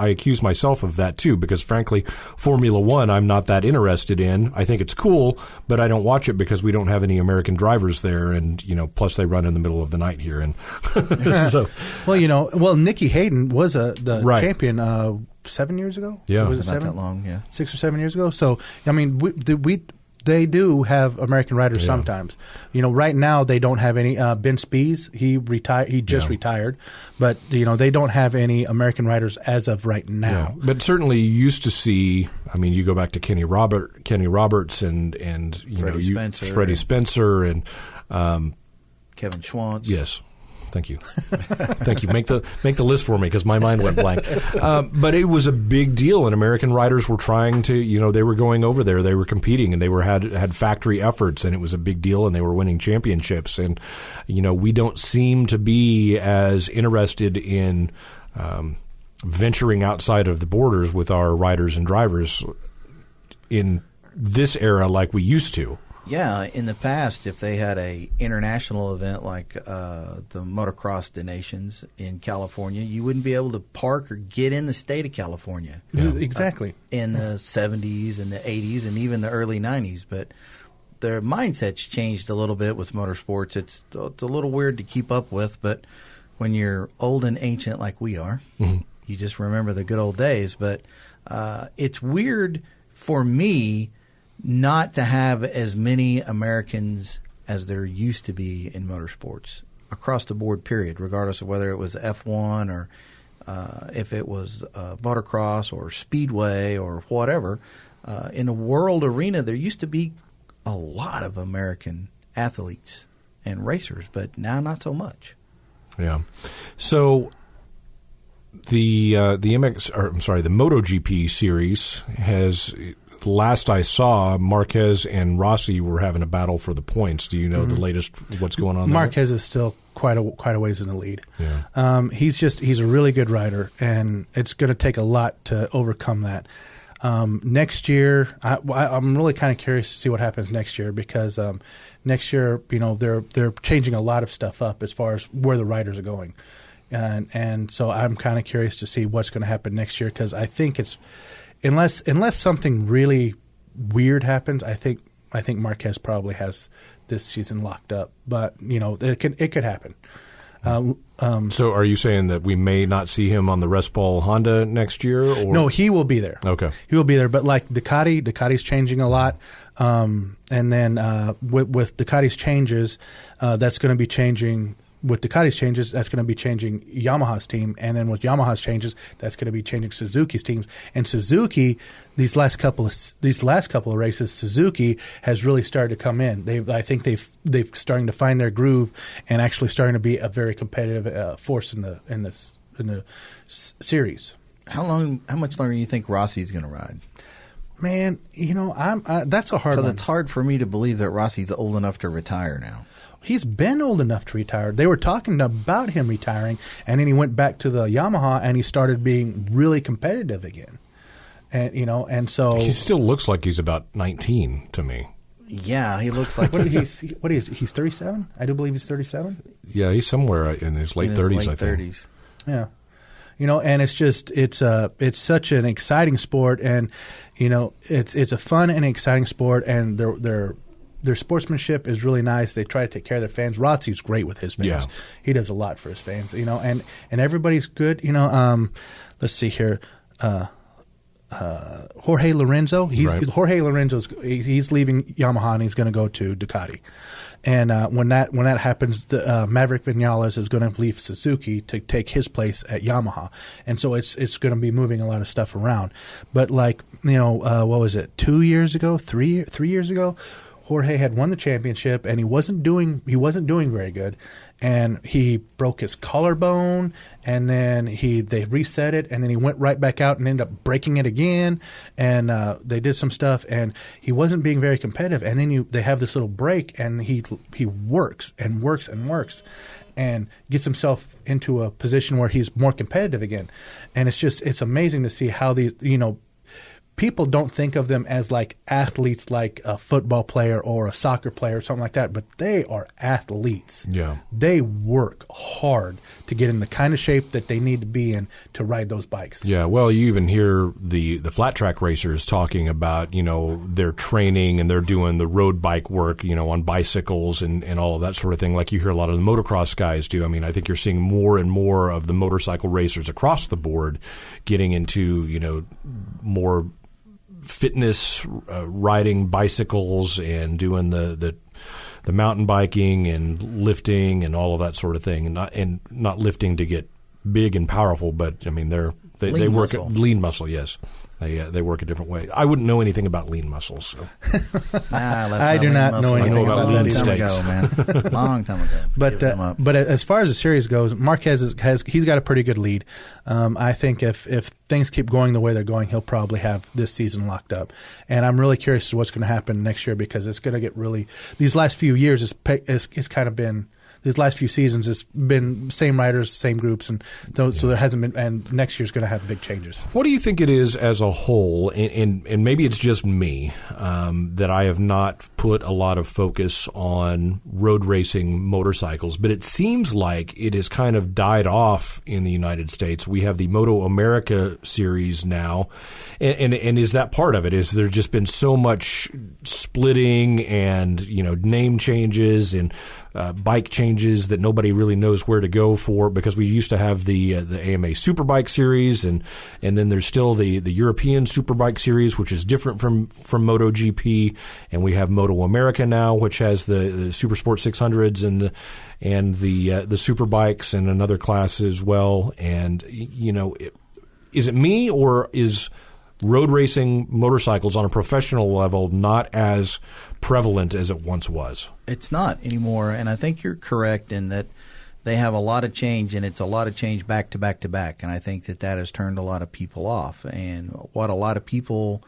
accuse myself of that too, because frankly, Formula One, I'm not that interested in. I think it's cool, but I don't watch it because we don't have any American drivers there, and plus they run in the middle of the night here. And so, Nicky Hayden was the champion 7 years ago. Yeah, was it not that long. Yeah, 6 or 7 years ago. So I mean, they do have American riders sometimes. Right now they don't have any. Ben Spies, he retired. He just retired, but they don't have any American riders as of right now. Yeah. But certainly you used to see. I mean, you go back to Kenny Roberts, and Freddie Spencer, and Kevin Schwantz. Yes. Thank you. Thank you. Make the list for me because my mind went blank. But it was a big deal, and American riders were trying to, they were going over there, they were competing, and they had factory efforts, and it was a big deal, and they were winning championships. And, we don't seem to be as interested in venturing outside of the borders with our riders and drivers in this era like we used to. Yeah, in the past, if they had a international event like the Motocross des Nations in California, you wouldn't be able to park or get in the state of California. Yeah. Exactly. In the 70s and the 80s and even the early 90s. But their mindset's changed a little bit with motorsports. It's a little weird to keep up with, but when you're old and ancient like we are, you just remember the good old days. But it's weird for me not to have as many Americans as there used to be in motorsports across the board, period, regardless of whether it was F1 or if it was motocross or speedway or whatever. In a world arena, there used to be a lot of American athletes and racers, but now not so much. Yeah. So the MotoGP series has. Last I saw, Marquez and Rossi were having a battle for the points. Do you know the latest? What's going on there? Marquez is still quite a ways in the lead. Yeah. He's a really good rider, and it's going to take a lot to overcome that. Next year, I'm really kind of curious to see what happens next year because next year, they're changing a lot of stuff up as far as where the riders are going, and so I'm kind of curious to see what's going to happen next year because I think it's. Unless something really weird happens, I think Marquez probably has this season locked up. But it could happen. So, are you saying that we may not see him on the Rest Ball Honda next year? Or? No, he will be there. Okay, he will be there. But like Ducati's changing a lot, and then with Ducati's changes, that's going to be changing. With Ducati's changes, that's going to be changing Yamaha's team, and then with Yamaha's changes, that's going to be changing Suzuki's teams. And Suzuki, these last couple of races, Suzuki has really started to come in. I think they've starting to find their groove and actually starting to be a very competitive force in the series. How much longer do you think Rossi's going to ride? Man, that's a hard one. Because it's hard for me to believe that Rossi's old enough to retire now. He's been old enough to retire. They were talking about him retiring, and then he went back to the Yamaha, and he started being really competitive again. And so he still looks like he's about 19 to me. Yeah, he looks like what is he's 37? I do believe he's 37. Yeah, he's somewhere in his late 30s. I think. 30s. Yeah. And it's such an exciting sport, and it's a fun and exciting sport, and their sportsmanship is really nice. They try to take care of their fans. Rossi's great with his fans. Yeah. He does a lot for his fans, and everybody's good. Let's see here. Jorge Lorenzo. Jorge Lorenzo's he's leaving Yamaha and he's going to go to Ducati. And when that happens, Maverick Vinales is going to leave Suzuki to take his place at Yamaha, and so it's going to be moving a lot of stuff around. But what was it? 2 years ago, 3 years ago, Jorge had won the championship, and he wasn't doing very good, and he broke his collarbone, and then they reset it, and then he went right back out and ended up breaking it again, and they did some stuff, and he wasn't being very competitive, and then they have this little break, and he works and works and works, and gets himself into a position where he's more competitive again, and it's amazing to see how people don't think of them as like athletes like a football player or a soccer player or something like that, but they are athletes. Yeah. They work hard to get in the kind of shape that they need to be in to ride those bikes. Yeah, well, you even hear the flat track racers talking about, their training and they're doing the road bike work, on bicycles and all of that sort of thing, like you hear a lot of the motocross guys do. I mean, I think you're seeing more and more of the motorcycle racers across the board getting into, more fitness, riding bicycles and doing the mountain biking and lifting and all of that sort of thing, and not lifting to get big and powerful, but I mean they work at lean muscle. Yes, they work a different way. I wouldn't know anything about lean muscles. So. I do not know anything about lean steaks. Long time ago. But as far as the series goes, Marquez he's got a pretty good lead. I think if things keep going the way they're going, he'll probably have this season locked up. And I'm really curious to what's going to happen next year because it's going to get really. These last few years, it's kind of been these last few seasons, it's been same riders, same groups, and so there hasn't been. And next year's going to have big changes. What do you think it is as a whole, and maybe it's just me, that I have not put a lot of focus on road racing motorcycles, but it seems like it has kind of died off in the United States. We have the Moto America series now, and is that part of it? Is there just been so much splitting and name changes and bike changes that nobody really knows where to go for, because we used to have the AMA Superbike series, and then there's still the European Superbike series, which is different from MotoGP, and we have Moto America now, which has the Supersport 600s and the Superbikes and another class as well. And is it me, or is road racing motorcycles on a professional level not as prevalent as it once was? It's not anymore, and I think you're correct in that they have a lot of change, and it's a lot of change back to back to back, and I think that has turned a lot of people off. And what a lot of people,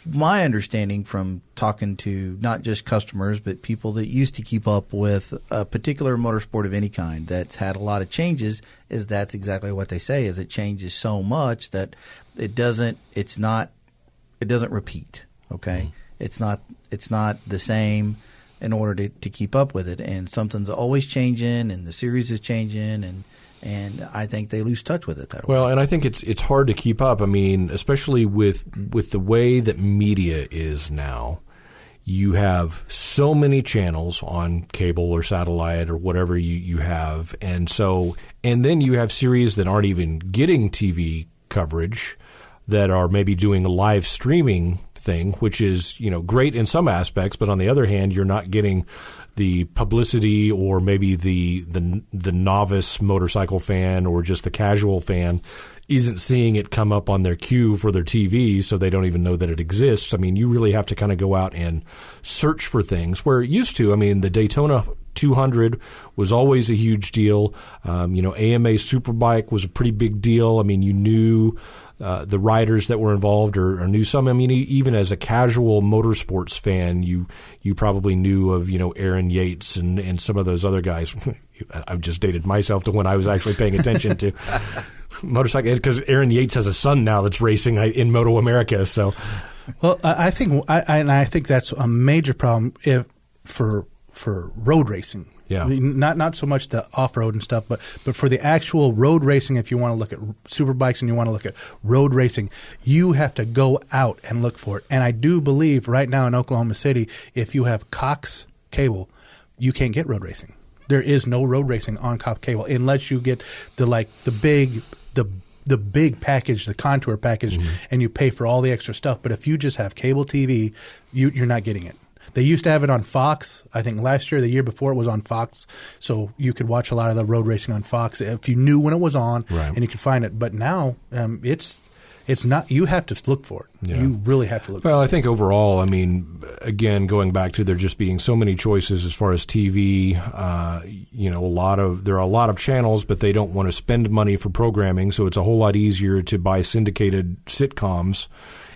my understanding from talking to not just customers but people that used to keep up with a particular motorsport of any kind that's had a lot of changes, is that's exactly what they say, is it changes so much that it doesn't repeat. Okay, it's not the same in order to keep up with it, and something's always changing, and the series is changing, and I think they lose touch with it that way. Well, and I think it's hard to keep up. I mean, especially with the way that media is now. You have so many channels on cable or satellite or whatever you have, and then you have series that aren't even getting TV coverage, that are maybe doing a live streaming thing, which is great in some aspects, but on the other hand, you're not getting the publicity, or maybe the novice motorcycle fan or just the casual fan isn't seeing it come up on their queue for their TV, so they don't even know that it exists. I mean, you really have to kind of go out and search for things, where it used to, I mean, the Daytona 200 was always a huge deal. AMA Superbike was a pretty big deal. I mean, you knew the riders that were involved, or knew some. I mean, even as a casual motorsports fan, you probably knew of Aaron Yates and some of those other guys. I've just dated myself to when I was actually paying attention to motorcycle, because Aaron Yates has a son now that's racing in Moto America. So, well, I think that's a major problem for road racing. Yeah. I mean, not so much the off-road and stuff, but for the actual road racing, if you want to look at superbikes and you want to look at road racing, you have to go out and look for it. And I do believe right now in Oklahoma City, if you have Cox cable, you can't get road racing. There is no road racing on Cox cable unless you get the big package, the Contour package, and you pay for all the extra stuff. But if you just have cable TV, you're not getting it. They used to have it on Fox. I think last year, the year before, it was on Fox. So you could watch a lot of the road racing on Fox if you knew when it was on, right, and you could find it. But now it's not. You have to look for it. Yeah. You really have to look for it. Well, I think overall, I mean, again, going back to there just being so many choices as far as TV, there are a lot of channels, but they don't want to spend money for programming. So it's a whole lot easier to buy syndicated sitcoms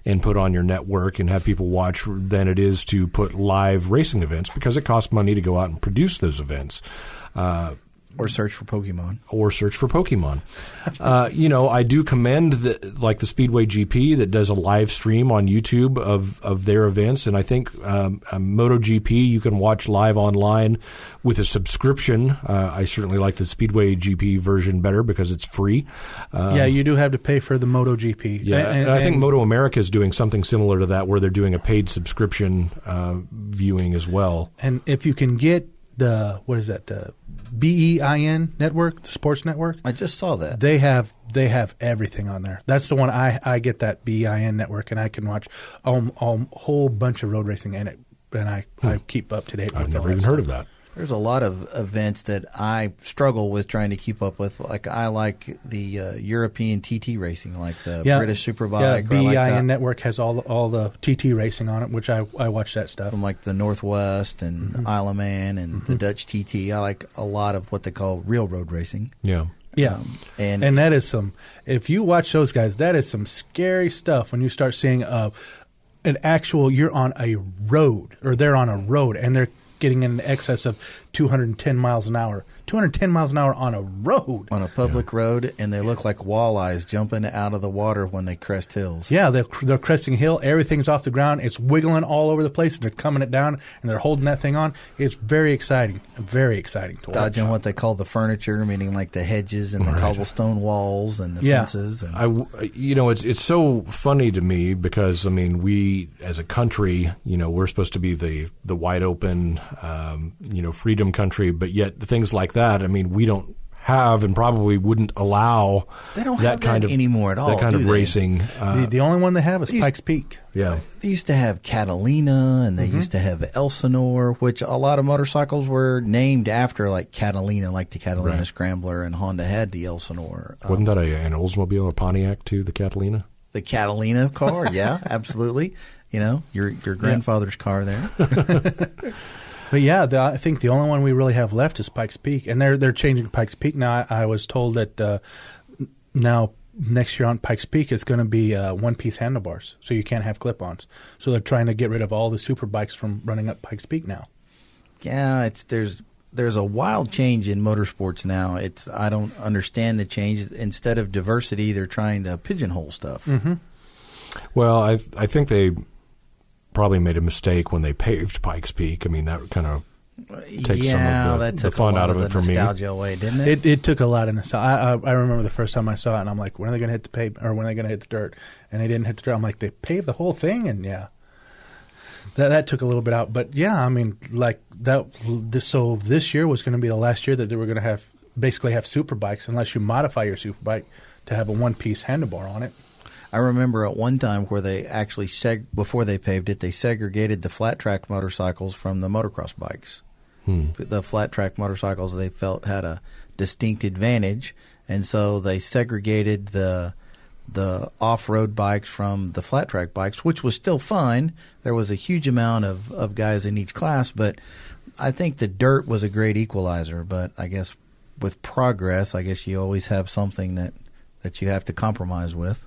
and put on your network and have people watch than it is to put live racing events, because it costs money to go out and produce those events. Or search for Pokemon. I do commend the Speedway GP that does a live stream on YouTube of their events, and I think MotoGP you can watch live online with a subscription. I certainly like the Speedway GP version better because it's free. You do have to pay for the MotoGP. Yeah, and I think Moto America is doing something similar to that, where they're doing a paid subscription viewing as well. And if you can get the BEIN network, the sports network. I just saw that. They have everything on there. That's the one I get, that BEIN network, and I can watch a whole bunch of road racing in it, and I keep up to date with all that. I've never even heard of that. There's a lot of events that I struggle with trying to keep up with. Like I like the European TT racing, like the British Superbike. Yeah, BEIN network has all the TT racing on it, which I watch that stuff. From like the Northwest and Isle of Man and the Dutch TT. I like a lot of what they call real road racing. Yeah. Yeah, and that is if you watch those guys, that is some scary stuff when you start seeing an actual, you're on a road, or they're on a road, and they're getting in excess of 210 miles an hour. 210 miles an hour on a road. On a public road, and they look like walleyes jumping out of the water when they crest hills. Yeah, they're cresting a hill. Everything's off the ground. It's wiggling all over the place. And they're coming it down, and they're holding that thing on. It's very exciting. Very exciting to watch. Dodging what they call the furniture, meaning like the hedges and the cobblestone walls and the fences. And it's so funny to me because, I mean, we as a country, we're supposed to be the wide open, freedom country, but yet things like that, I mean, we don't have and probably wouldn't allow they don't have that anymore at all. That kind of racing. The only one they have is Pikes Peak. Yeah. They used to have Catalina, and they used to have Elsinore, which a lot of motorcycles were named after, like Catalina, like the Catalina Scrambler, and Honda had the Elsinore. Wasn't that an Oldsmobile or Pontiac too, the Catalina? The Catalina car, yeah, absolutely. Your grandfather's car there. But yeah, I think the only one we really have left is Pikes Peak, and they're changing Pikes Peak now. I was told that now next year on Pikes Peak it's going to be one-piece handlebars, so you can't have clip-ons. So they're trying to get rid of all the super bikes from running up Pikes Peak now. Yeah, there's a wild change in motorsports now. I don't understand the change. Instead of diversity, they're trying to pigeonhole stuff. Mm-hmm. Well, I think they probably made a mistake when they paved Pikes Peak. I mean, that kind of takes some of the fun out of it for me. Nostalgia away, didn't it? It took a lot of nostalgia. I remember the first time I saw it, and I'm like, when are they going to hit the pavement, or when are they going to hit the dirt? And they didn't hit the dirt. I'm like, they paved the whole thing, and yeah. That took a little bit out. But yeah, I mean, like that. So this year was going to be the last year that they were going to basically have super bikes, unless you modify your super bike to have a one-piece handlebar on it. I remember at one time where they actually, before they paved it, they segregated the flat track motorcycles from the motocross bikes. The flat track motorcycles they felt had a distinct advantage, and so they segregated the off-road bikes from the flat track bikes, which was still fun. There was a huge amount of guys in each class, but I think the dirt was a great equalizer. But I guess with progress, I guess you always have something that you have to compromise with.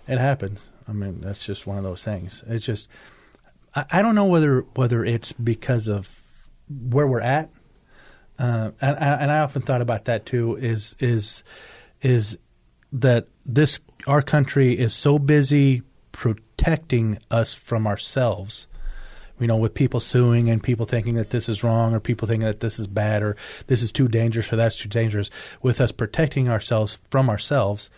It happens. I mean, that's just one of those things. It's just I don't know whether it's because of where we're at, and I often thought about that too. Is that our country is so busy protecting us from ourselves, with people suing and people thinking that this is wrong, or people thinking that this is bad, or this is too dangerous, or that's too dangerous. With us protecting ourselves from ourselves,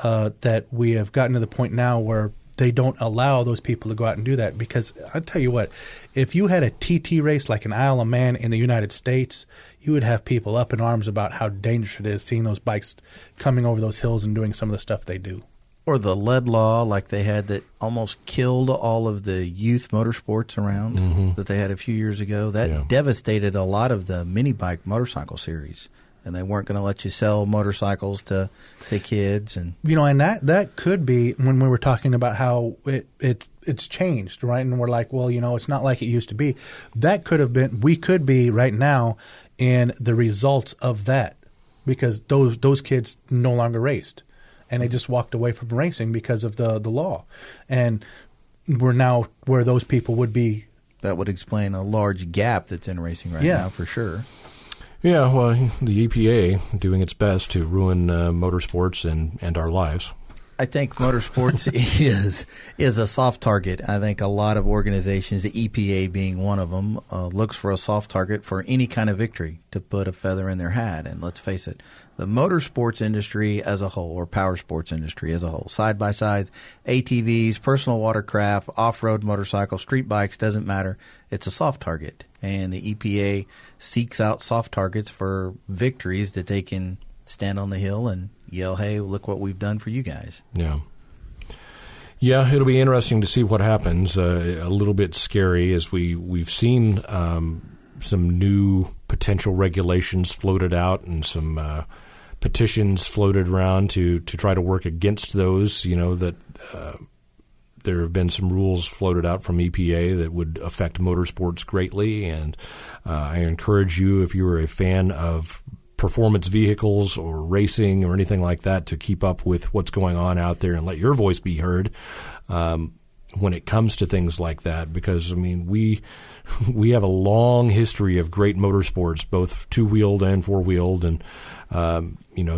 that we have gotten to the point now where they don't allow those people to go out and do that. Because I'll tell you what, if you had a TT race like an Isle of Man in the United States, you would have people up in arms about how dangerous it is seeing those bikes coming over those hills and doing some of the stuff they do. Or the lead law like they had that almost killed all of the youth motorsports around that they had a few years ago. That devastated a lot of the mini bike motorcycle series. And they weren't going to let you sell motorcycles to kids. And and that could be when we were talking about how it's changed, right? And we're like, well, it's not like it used to be. That could have been – we could be right now in the results of that, because those kids no longer raced. And they just walked away from racing because of the law. And we're now where those people would be. That would explain a large gap that's in racing right now for sure. Yeah, well, the EPA doing its best to ruin motorsports and our lives. I think motorsports is a soft target. I think a lot of organizations, the EPA being one of them, looks for a soft target for any kind of victory to put a feather in their hat. And let's face it, the motorsports industry as a whole, or power sports industry as a whole, side-by-sides, ATVs, personal watercraft, off-road motorcycles, street bikes, doesn't matter. It's a soft target. And the EPA seeks out soft targets for victories that they can stand on the hill and yell, hey, look what we've done for you guys. Yeah, it'll be interesting to see what happens. A little bit scary as we've seen some new potential regulations floated out and some petitions floated around to try to work against those, that there have been some rules floated out from EPA that would affect motorsports greatly. And I encourage you, if you are a fan of performance vehicles or racing or anything like that, to keep up with what's going on out there and let your voice be heard. when it comes to things like that, because I mean we have a long history of great motorsports, both two-wheeled and four-wheeled, and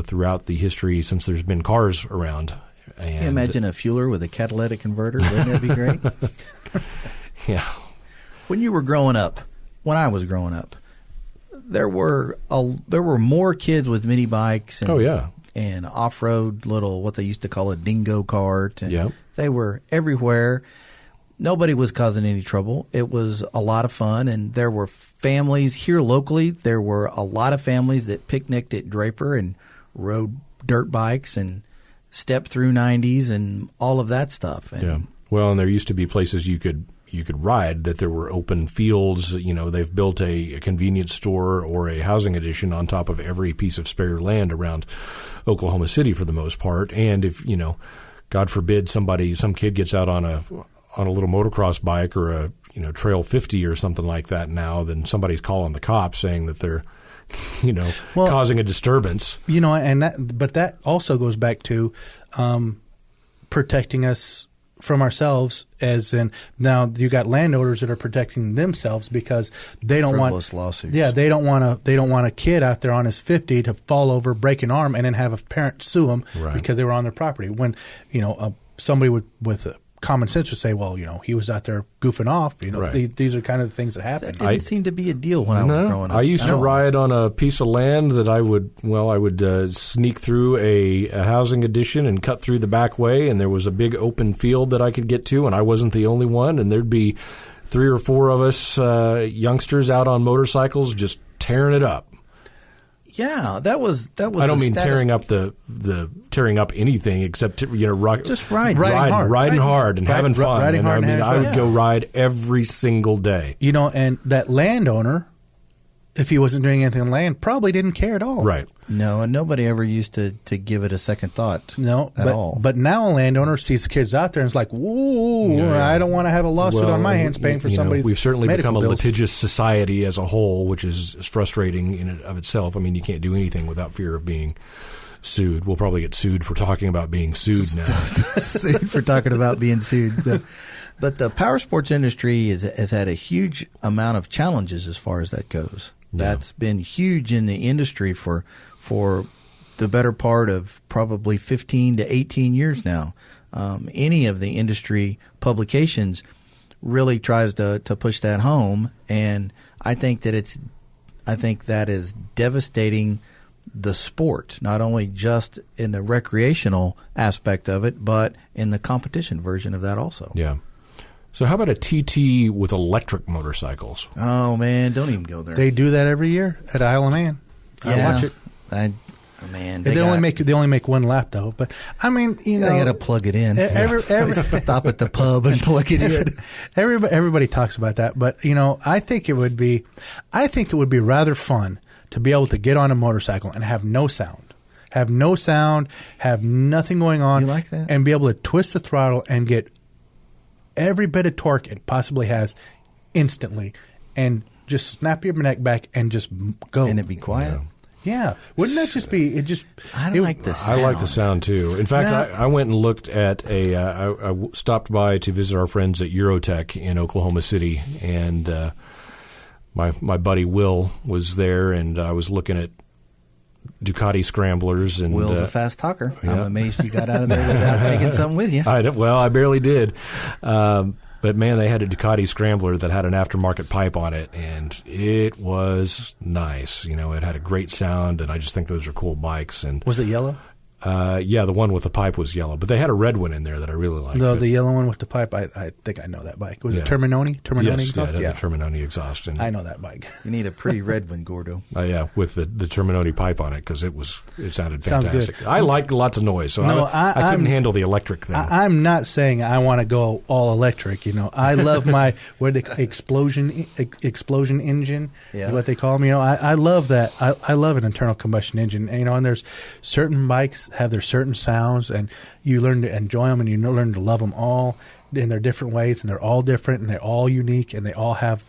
throughout the history since there's been cars around. And can you imagine a fueler with a catalytic converter? Wouldn't that be great? Yeah. When you were growing up, when I was growing up, there were more kids with mini bikes and, and off-road little, what they used to call a dingo cart. And they were everywhere. Nobody was causing any trouble. It was a lot of fun, and there were families here locally. There were a lot of families that picnicked at Draper and rode dirt bikes and stepped through 90s and all of that stuff. And well, and there used to be places you could ride that there were open fields. They've built a convenience store or a housing addition on top of every piece of spare land around Oklahoma City for the most part. And if, God forbid some kid gets out on a little motocross bike or a Trail 50 or something like that now, then somebody's calling the cops saying that they're causing a disturbance. And that also goes back to protecting us from ourselves, as in now you got landowners that are protecting themselves because they don't frivolous lawsuits. Yeah, they don't want a kid out there on his 50 to fall over, break an arm, and then have a parent sue them because they were on their property. When somebody with common sense would say, well, he was out there goofing off. These are kind of the things that happen. That didn't seem to be a deal when I was growing up. I used to ride on a piece of land that I would sneak through a housing addition and cut through the back way, and there was a big open field that I could get to, and I wasn't the only one, and there'd be 3 or 4 of us youngsters out on motorcycles just tearing it up. Yeah, that was. I don't mean tearing up tearing up anything except just riding hard and having fun. I would go ride every single day. And that landowner, if he wasn't doing anything on land, probably didn't care at all. Right. No, and nobody ever used to give it a second thought. No, at all. But now a landowner sees kids out there and is like, "Whoa, I don't want to have a lawsuit on my hands paying for somebody's." We've certainly become a bills. litigious society as a whole, which is frustrating in and of itself. I mean, you can't do anything without fear of being sued. We'll probably get sued for talking about being sued now. Sued for talking about being sued. But the power sports industry has had a huge amount of challenges as far as that goes. That's been huge in the industry for the better part of probably 15 to 18 years now. Any of the industry publications really tries to push that home, and I think that is devastating the sport, not only just in the recreational aspect of it, but in the competition version of that also. Yeah. So how about a TT with electric motorcycles? Oh, man, don't even go there. They do that every year at Isle of Man. I watch it. They only make one lap though. But I mean, they got to plug it in. Stop at the pub and plug it in. Everybody talks about that, but I think it would be rather fun to be able to get on a motorcycle and have no sound, have nothing going on. You like that? And be able to twist the throttle and get every bit of torque it possibly has instantly, and just snap your neck back and just go. And it be quiet. Yeah. Wouldn't that just be? I like the sound. I like the sound too. In fact, I went and looked at I stopped by to visit our friends at Eurotech in Oklahoma City, and my buddy Will was there, and I was looking at Ducati scramblers. And Will's a fast talker. Yeah. I'm amazed you got out of there without taking something with you. I barely did. But, man, they had a Ducati scrambler that had an aftermarket pipe on it, and it was nice. It had a great sound, and I just think those are cool bikes. And was it yellow? Yeah, the one with the pipe was yellow, but they had a red one in there that I really liked. No, the yellow one with the pipe, I think I know that bike. Was it Terminoni? Yes, exhaust? Yeah, the Terminoni exhaust. And I know that bike. You need a pretty red one, Gordo. Yeah, with the Terminoni pipe on it, because it sounded Sounds fantastic. good. I like lots of noise, so I couldn't handle the electric thing. I'm not saying I want to go all electric. I love my explosion engine, is what they call them. I love that. I love an internal combustion engine. And there's certain bikes have their certain sounds, and you learn to enjoy them, and you learn to love them all in their different ways, and they're all different, and they're all unique, and they all have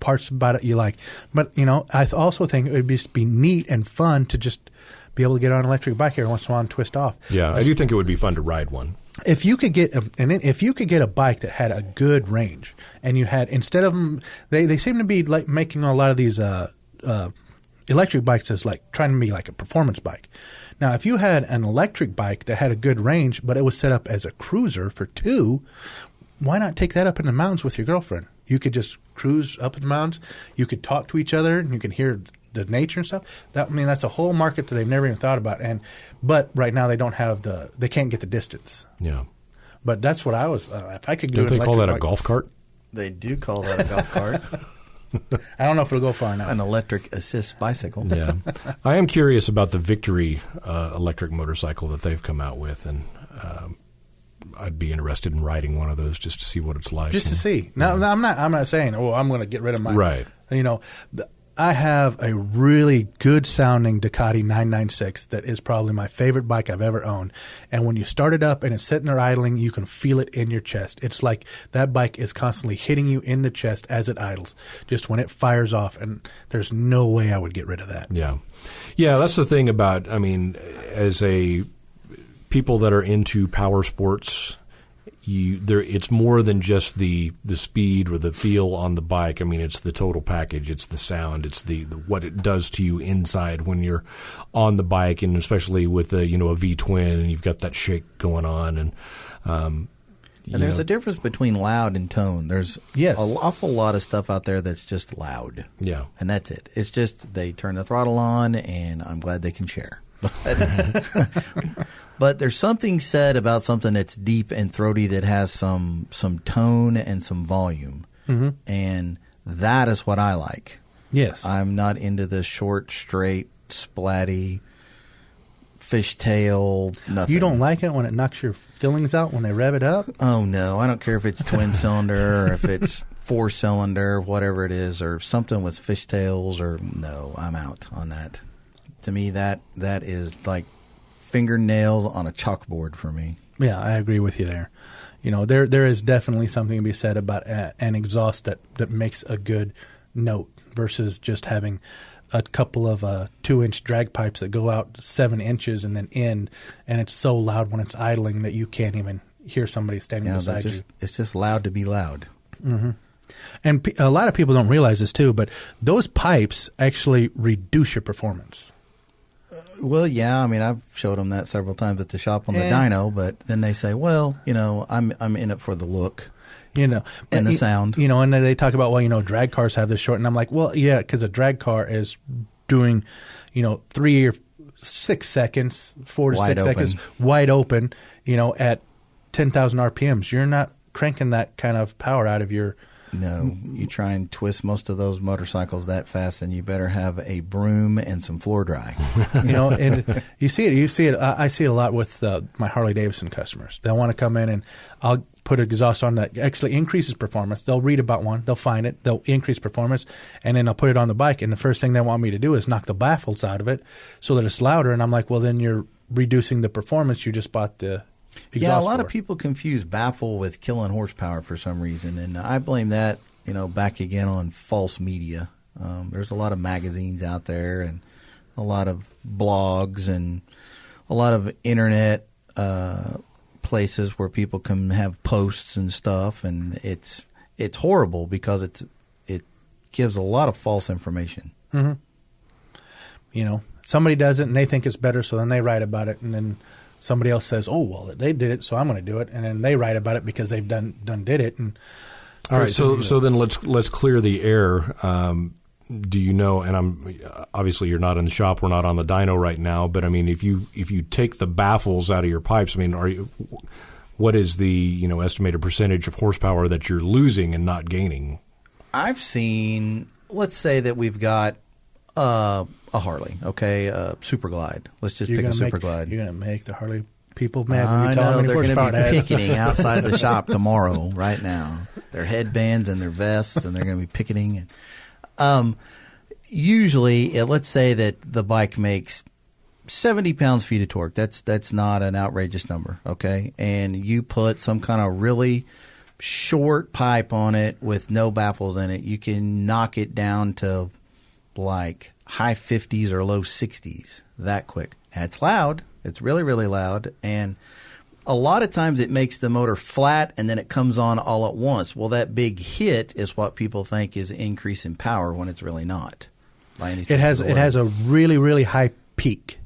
parts about it you like. But I also think it would just be neat and fun to just be able to get on an electric bike every once in a while and twist off. Yeah, I do think it would be fun to ride one. if you could get a bike that had a good range, and you had, instead of them, they seem to be like making a lot of these electric bikes as like trying to be like a performance bike. Now, if you had an electric bike that had a good range, but it was set up as a cruiser for two, why not take that up in the mountains with your girlfriend? You could just cruise up in the mountains. You could talk to each other, and you can hear the nature and stuff. That's a whole market that they've never even thought about. But right now they don't have they can't get the distance. Yeah. But that's what I was. If I could do. Don't they call that a golf cart? They do call that a golf cart. I don't know if it'll go far enough. An electric assist bicycle. Yeah. I am curious about the Victory electric motorcycle that they've come out with, and I'd be interested in riding one of those just to see what it's like. Just to see. No, I'm not saying, I'm going to get rid of mine. Right. I have a really good sounding Ducati 996 that is probably my favorite bike I've ever owned. And when you start it up and it's sitting there idling, you can feel it in your chest. It's like that bike is constantly hitting you in the chest as it idles, just when it fires off. And there's no way I would get rid of that. Yeah. Yeah, that's the thing about, as people that are into power sports, it's more than just the speed or the feel on the bike. It's the total package. It's the sound. It's the what it does to you inside when you're on the bike, and especially with a V twin, and you've got that shake going on. And there's a difference between loud and tone. There's an awful lot of stuff out there that's just loud. Yeah, and that's it. It's just they turn the throttle on, and I'm glad they can share. But there's something said about something that's deep and throaty that has some tone and some volume. Mm-hmm. And that is what I like. Yes. I'm not into the short, straight, splatty, fishtail, nothing. You don't like it when it knocks your fillings out when they rev it up? Oh, no. I don't care if it's twin cylinder or if it's 4-cylinder, whatever it is, or something with fishtails, or no, I'm out on that. To me, that is like fingernails on a chalkboard for me. Yeah, I agree with you there. There is definitely something to be said about an exhaust that makes a good note versus just having a couple of 2-inch drag pipes that go out 7 inches and then end, and it's so loud when it's idling that you can't even hear somebody standing beside you. It's just loud to be loud. Mm-hmm. And a lot of people don't realize this too, but those pipes actually reduce your performance. Well, yeah, I've showed them that several times at the shop on the dyno, but then they say, well, I'm in it for the look, and the sound. And then they talk about, drag cars have this short, and I'm like, well, yeah, because a drag car is doing, 3 or 6 seconds, 4 to 6 seconds, wide open, at 10,000 RPMs. You're not cranking that kind of power out of your... No, you try and twist most of those motorcycles that fast, and you better have a broom and some floor dry. And you see it. I see it a lot with my Harley Davidson customers. They'll want to come in, and I'll put an exhaust on that actually increases performance. They'll read about one, they'll find it, they'll increase performance, and then I'll put it on the bike. And the first thing they want me to do is knock the baffles out of it so that it's louder. And I'm like, well, then you're reducing the performance. You just bought the exhaust. Yeah, a lot of people confuse baffle with killing horsepower for some reason, and I blame that, back again on false media. There's a lot of magazines out there and a lot of blogs and a lot of internet places where people can have posts and stuff, and it's horrible because it gives a lot of false information. Mm-hmm. Somebody does it and they think it's better, so then they write about it, and then somebody else says, "Oh, well, they did it, so I'm going to do it," and then they write about it because they've done did it. And all right, so then let's clear the air. Do you know? And I'm obviously you're not in the shop. We're not on the dyno right now. But if you take the baffles out of your pipes, what is the estimated percentage of horsepower that you're losing and not gaining? I've seen. Let's say that we've got a Harley, okay, Super Glide. Let's just pick a Super Glide. You're going to make the Harley people mad when I you tell them know they're going to be picketing has. outside the shop tomorrow, right now. Their headbands and their vests, and they're going to be picketing. Usually, let's say that the bike makes 70 pounds-feet of torque. That's not an outrageous number, okay? And you put some kind of really short pipe on it with no baffles in it, you can knock it down to like high 50s or low 60s that quick. And it's loud. It's really, really loud. And a lot of times it makes the motor flat and then it comes on all at once. Well, that big hit is what people think is an increase in power when it's really not. It has a really, really high peak.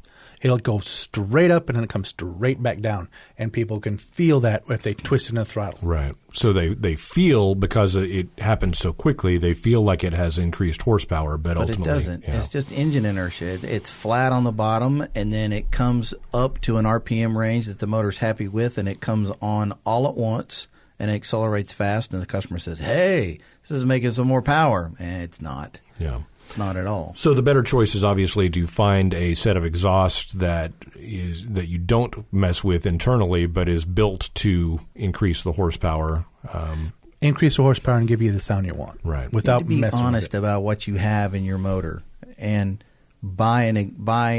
It'll go straight up and then it comes straight back down, and people can feel that if they twist in the throttle. Right. So they feel, because it happens so quickly, they feel like it has increased horsepower, but ultimately it doesn't. Yeah. It's just engine inertia. It's flat on the bottom, and then it comes up to an RPM range that the motor's happy with, and it comes on all at once, and it accelerates fast, and the customer says, "Hey, this is making some more power," and it's not. Yeah. It's not at all. So the better choice is obviously to find a set of exhaust that you don't mess with internally, but is built to increase the horsepower. Increase the horsepower and give you the sound you want. Right. Without you need to messing be honest with it. about what you have in your motor, and buy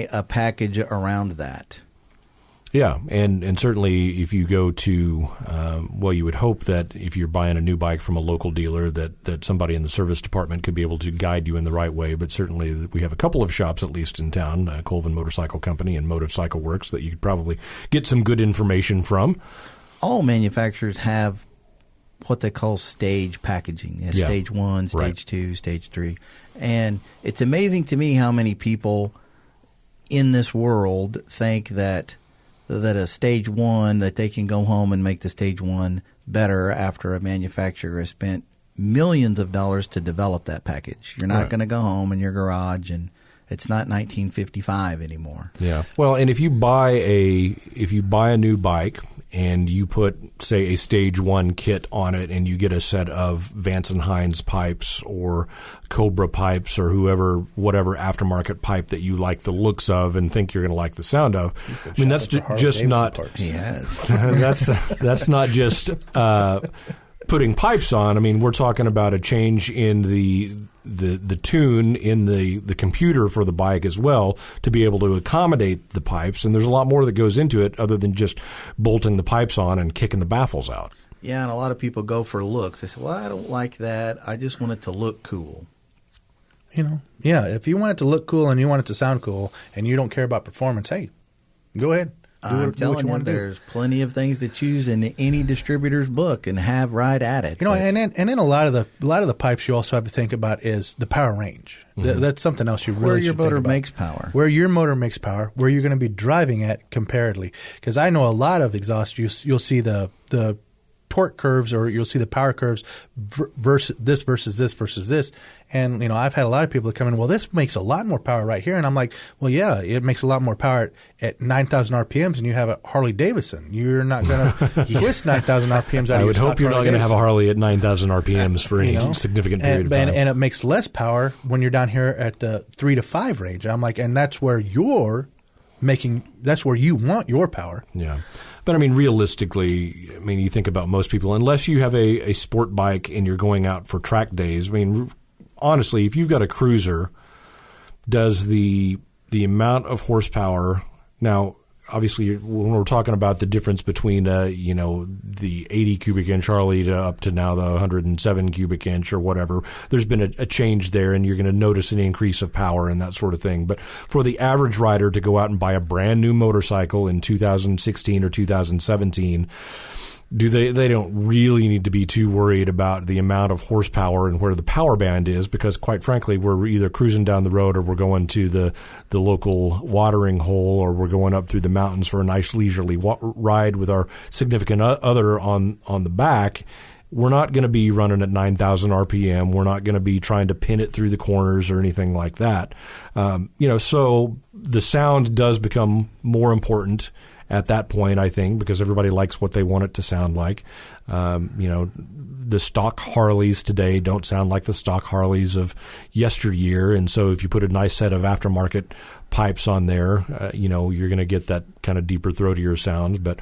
a package around that. Yeah, and certainly if you go to, you would hope that if you're buying a new bike from a local dealer that somebody in the service department could be able to guide you in the right way. But certainly we have a couple of shops, at least in town, Colvin Motorcycle Company and Motive Cycle Works, that you could probably get some good information from. All manufacturers have what they call stage packaging. Stage 1, Stage 2, Stage 3. And it's amazing to me how many people in this world think that a Stage 1, that they can go home and make the Stage 1 better after a manufacturer has spent millions of dollars to develop that package. You're not going to go home in your garage and it's not 1955 anymore. Yeah. Well, and if you buy a new bike and you put, say, a Stage 1 kit on it, and you get a set of Vance & Hines pipes or Cobra pipes or whatever aftermarket pipe that you like the looks of and think you're going to like the sound of, I mean, that's just not. He has. That's not just putting pipes on. I mean, we're talking about a change in the tune in the computer for the bike as well to be able to accommodate the pipes. And there's a lot more that goes into it other than just bolting the pipes on and kicking the baffles out. Yeah, and a lot of people go for looks. They say, well, I don't like that. I just want it to look cool. If you want it to look cool and you want it to sound cool and you don't care about performance, hey, go ahead. I'm telling you, there's plenty of things to choose in any distributor's book and have right at it. And then a lot of the pipes you also have to think about is the power range. Mm-hmm. That's something else you really should think about. Where your motor makes power. Where your motor makes power, where you're going to be driving at comparatively. Because I know a lot of exhaust, you'll see the torque curves, or you'll see the power curves versus this. And, I've had a lot of people that come in, well, this makes a lot more power right here. And I'm like, well, yeah, it makes a lot more power at 9,000 RPMs, and you have a Harley Davidson. You're not going to twist 9,000 RPMs out of your stock. I would hope you're not going to have a Harley at 9,000 RPMs for any significant period of time. And it makes less power when you're down here at the 3 to 5 range. I'm like, and that's where you want your power. Yeah. But, I mean, realistically, you think about most people, unless you have a sport bike and you're going out for track days, honestly, if you've got a cruiser, does the amount of horsepower – now, obviously, when we're talking about the difference between, the 80 cubic inch Harley to up to now the 107 cubic inch or whatever, there's been a change there, and you're going to notice an increase of power and that sort of thing. But for the average rider to go out and buy a brand new motorcycle in 2016 or 2017, they don't really need to be too worried about the amount of horsepower and where the power band is, because quite frankly, we're either cruising down the road or we're going to the local watering hole, or we're going up through the mountains for a nice leisurely ride with our significant other on the back. We're not going to be running at 9,000 RPM. We're not going to be trying to pin it through the corners or anything like that. So the sound does become more important at that point, I think, because everybody likes what they want it to sound like. The stock Harleys today don't sound like the stock Harleys of yesteryear, and so if you put a nice set of aftermarket pipes on there, you're going to get that kind of deeper, throatier sounds. But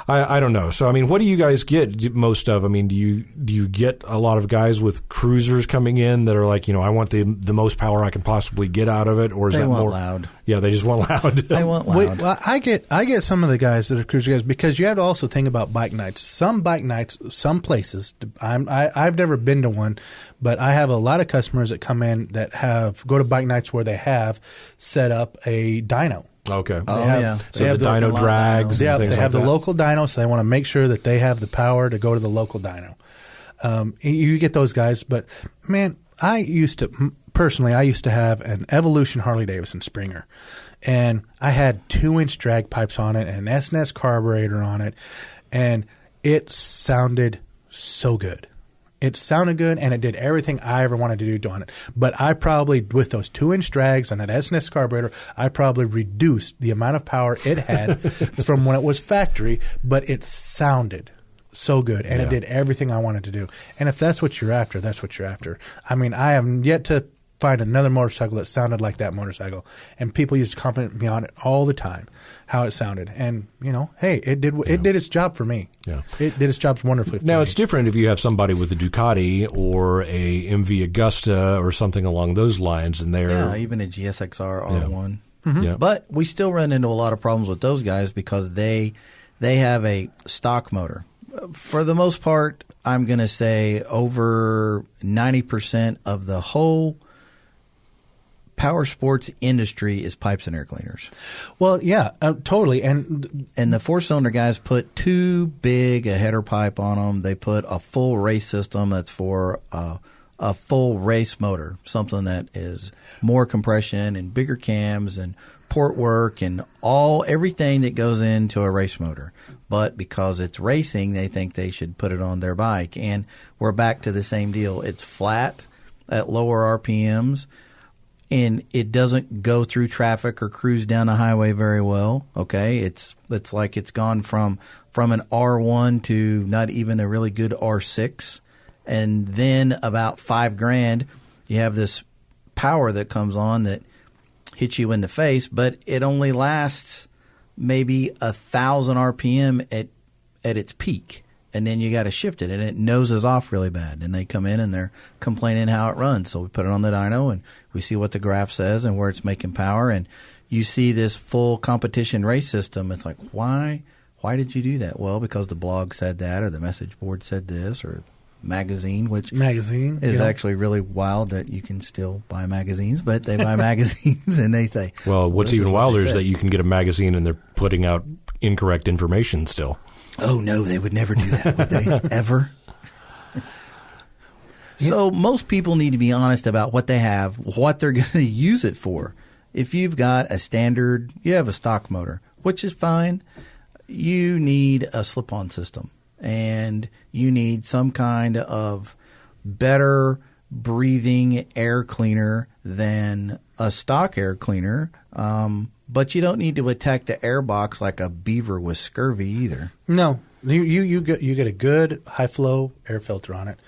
I don't know. So, what do you guys get most of? Do you get a lot of guys with cruisers coming in that are like, I want the most power I can possibly get out of it, or is that more loud? Yeah, they just want loud. They want loud. Well, I get some of the guys that are cruiser guys, because you have to also think about bike nights. Some bike nights, some places, I've never been to one, but I have a lot of customers that come in that go to bike nights where they have set up a dyno. Okay. Oh, have- yeah. So They the have dyno lot drags. dynos. Yeah, and they things have like the that. local dyno, so they want to make sure that they have the power to go to the local dyno. You get those guys, but man, I used to have an Evolution Harley-Davidson Springer, and I had 2-inch drag pipes on it and an S&S carburetor on it, and it sounded so good. It sounded good, and it did everything I ever wanted to do on it. But I probably, with those 2-inch drags on that S&S carburetor, I probably reduced the amount of power it had from when it was factory, but it sounded so good, and it did everything I wanted to do. And if that's what you're after, that's what you're after. I mean, I have yet to find another motorcycle that sounded like that motorcycle, and people used to compliment me on it all the time, how it sounded. And hey, it did its job for me. Yeah. It did its job wonderfully for me. Now, it's different if you have somebody with a Ducati or a MV Agusta or something along those lines, and they're even a GSXR R1. Yeah. But we still run into a lot of problems with those guys because they have a stock motor. For the most part, I'm going to say over 90% of the whole power sports industry is pipes and air cleaners. Well, yeah, totally. And the 4-cylinder guys put too big a header pipe on them. They put a full race system that's for a full race motor, something that is more compression and bigger cams and port work and everything that goes into a race motor. But because it's racing, they think they should put it on their bike. And we're back to the same deal. It's flat at lower RPMs, and it doesn't go through traffic or cruise down the highway very well. Okay, it's like it's gone from an R1 to not even a really good R6, and then about $5,000, you have this power that comes on that hits you in the face, but it only lasts maybe 1,000 RPM at its peak, and then you got to shift it, and it noses off really bad. And they come in and they're complaining how it runs. So we put it on the dyno, and we see what the graph says and where it's making power. And you see this full competition race system. It's like, why did you do that? Well, because the blog said that, or the message board said this, or magazine, which is actually really wild that you can still buy magazines, but they buy magazines and they say, well, what's even wilder is that you can get a magazine and they're putting out incorrect information still. Oh, no, they would never do that, would they? Ever? So most people need to be honest about what they have, what they're going to use it for. If you've got you have a stock motor, which is fine, you need a slip-on system. And you need some kind of better breathing air cleaner than a stock air cleaner. But you don't need to attack the air box like a beaver with scurvy either. No, you get a good high flow air filter on it,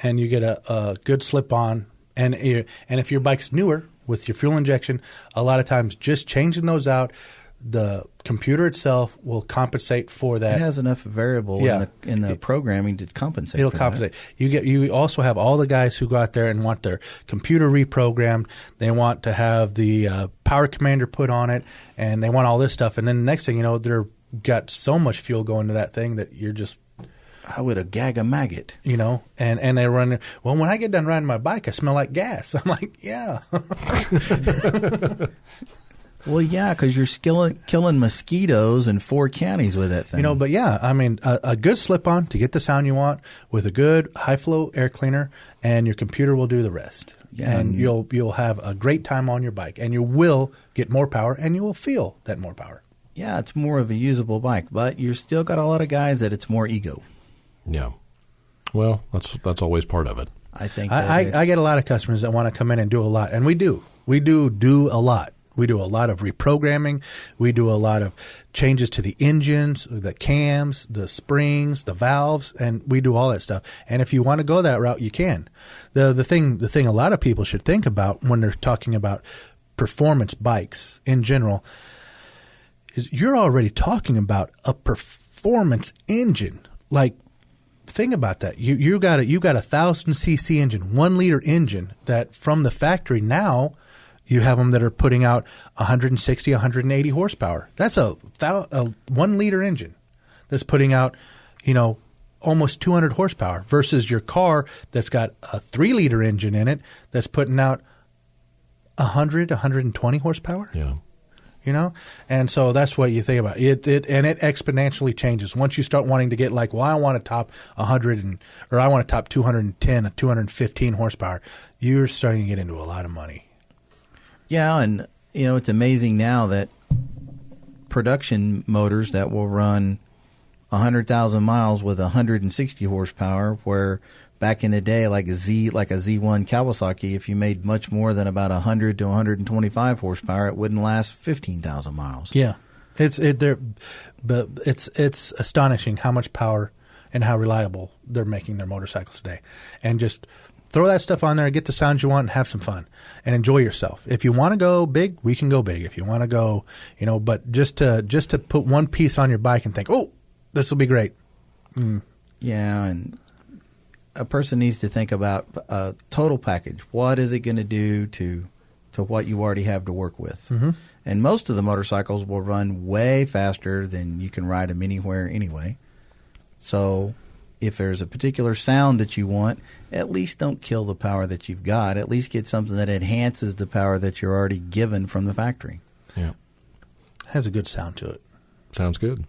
and you get a good slip on. And if your bike's newer with your fuel injection, a lot of times just changing those out, the computer itself will compensate for that. It has enough variable in the programming to compensate. It'll for compensate. That. You also have all the guys who go out there and want their computer reprogrammed. They want to have the power commander put on it, and they want all this stuff. And then the next thing you know, they're got so much fuel going to that thing that you're just I would have gag a maggot. And they run. Well, when I get done riding my bike, I smell like gas. I'm like, yeah. Well, yeah, because you're killing mosquitoes in 4 counties with that thing. But yeah, I mean, a good slip-on to get the sound you want with a good high-flow air cleaner, and your computer will do the rest. Yeah, and you'll have a great time on your bike, and you will get more power, and you will feel that more power. Yeah, it's more of a usable bike, but you're still got a lot of guys that it's more ego. Yeah. Well, that's always part of it. I think I get a lot of customers that want to come in and do a lot, and we do a lot. We do a lot of reprogramming. We do a lot of changes to the engines, the cams, the springs, the valves, and we do all that stuff. And if you want to go that route, you can. The thing a lot of people should think about when they're talking about performance bikes in general is you're already talking about a performance engine. Like, think about that. You got a 1,000cc engine, 1 liter engine that from the factory now. You have them that are putting out 160, 180 horsepower. That's a 1 liter engine that's putting out, almost 200 horsepower versus your car that's got a 3 liter engine in it that's putting out 100, 120 horsepower. Yeah. You know, and so that's what you think about it. And it exponentially changes once you start wanting to get like, well, I want to top 100 or I want to top 210 or 215 horsepower. You're starting to get into a lot of money. Yeah, and it's amazing now that production motors that will run 100,000 miles with 160 horsepower, where back in the day, like a Z1 Kawasaki, if you made much more than about 100 to 125 horsepower, it wouldn't last 15,000 miles. Yeah, it's astonishing how much power and how reliable they're making their motorcycles today. And just throw that stuff on there, get the sounds you want, and have some fun and enjoy yourself. If you want to go big, we can go big. If you want to go, but just to put one piece on your bike and think, oh, this will be great. Yeah, and a person needs to think about a total package. What is it going to do to what you already have to work with? Mm-hmm. And most of the motorcycles will run way faster than you can ride them anywhere anyway. So if there's a particular sound that you want, at least don't kill the power that you've got. At least get something that enhances the power that you're already given from the factory. Yeah. Has a good sound to it. Sounds good.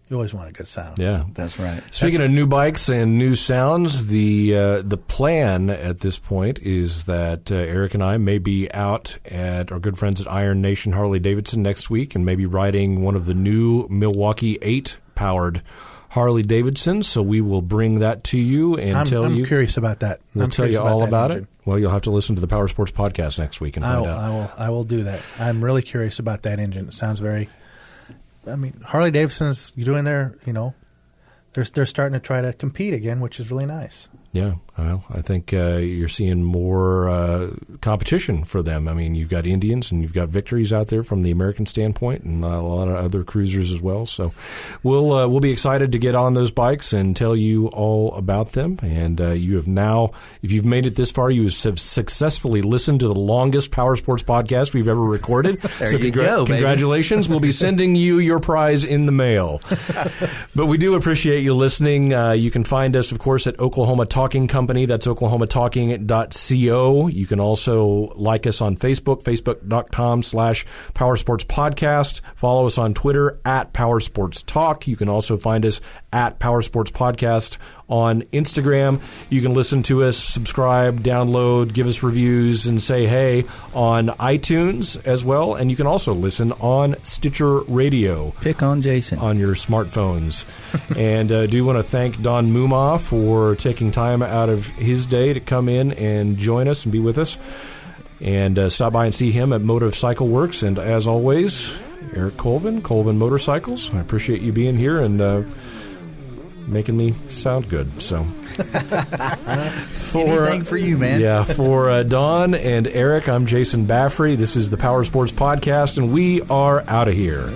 You always want a good sound. Yeah, that's right. Speaking of new bikes and new sounds, the plan at this point is that Eric and I may be out at our good friends at Iron Nation Harley Davidson next week, and maybe riding one of the new Milwaukee 8 powered Harley Davidsons. So we will bring that to you and tell you. I'm curious about that. We'll tell you all about it. Well, you'll have to listen to the Powersports Podcast next week and find out. I will do that. I'm really curious about that engine. It sounds very. I mean, Harley Davidson's doing their, they're starting to try to compete again, which is really nice. Yeah, well, I think you're seeing more competition for them. I mean, you've got Indians and you've got Victories out there from the American standpoint, and a lot of other cruisers as well. So we'll be excited to get on those bikes and tell you all about them. And you have now, if you've made it this far, you have successfully listened to the longest Powersports podcast we've ever recorded. There you go, baby. Congratulations. We'll be sending you your prize in the mail. But we do appreciate you listening. You can find us, of course, at Oklahoma Talking Company. That's oklahomatalking.co. You can also like us on Facebook, facebook.com/Powersports Podcast. Follow us on Twitter at Powersports Talk. You can also find us at Powersports Podcast on Instagram. You can listen to us, subscribe, download, give us reviews, and say hey on iTunes as well. And you can also listen on Stitcher Radio. Pick on Jason. On your smartphones. And do want to thank Don Muma for taking time out of his day to come in and join us and be with us. And stop by and see him at Motive Cycle Works. And as always, Eric Colvin Motorcycles. I appreciate you being here and making me sound good. So anything for you, man. Yeah, for Don and Eric, I'm Jason Baffrey. This is the Powersports Podcast, and we are out of here.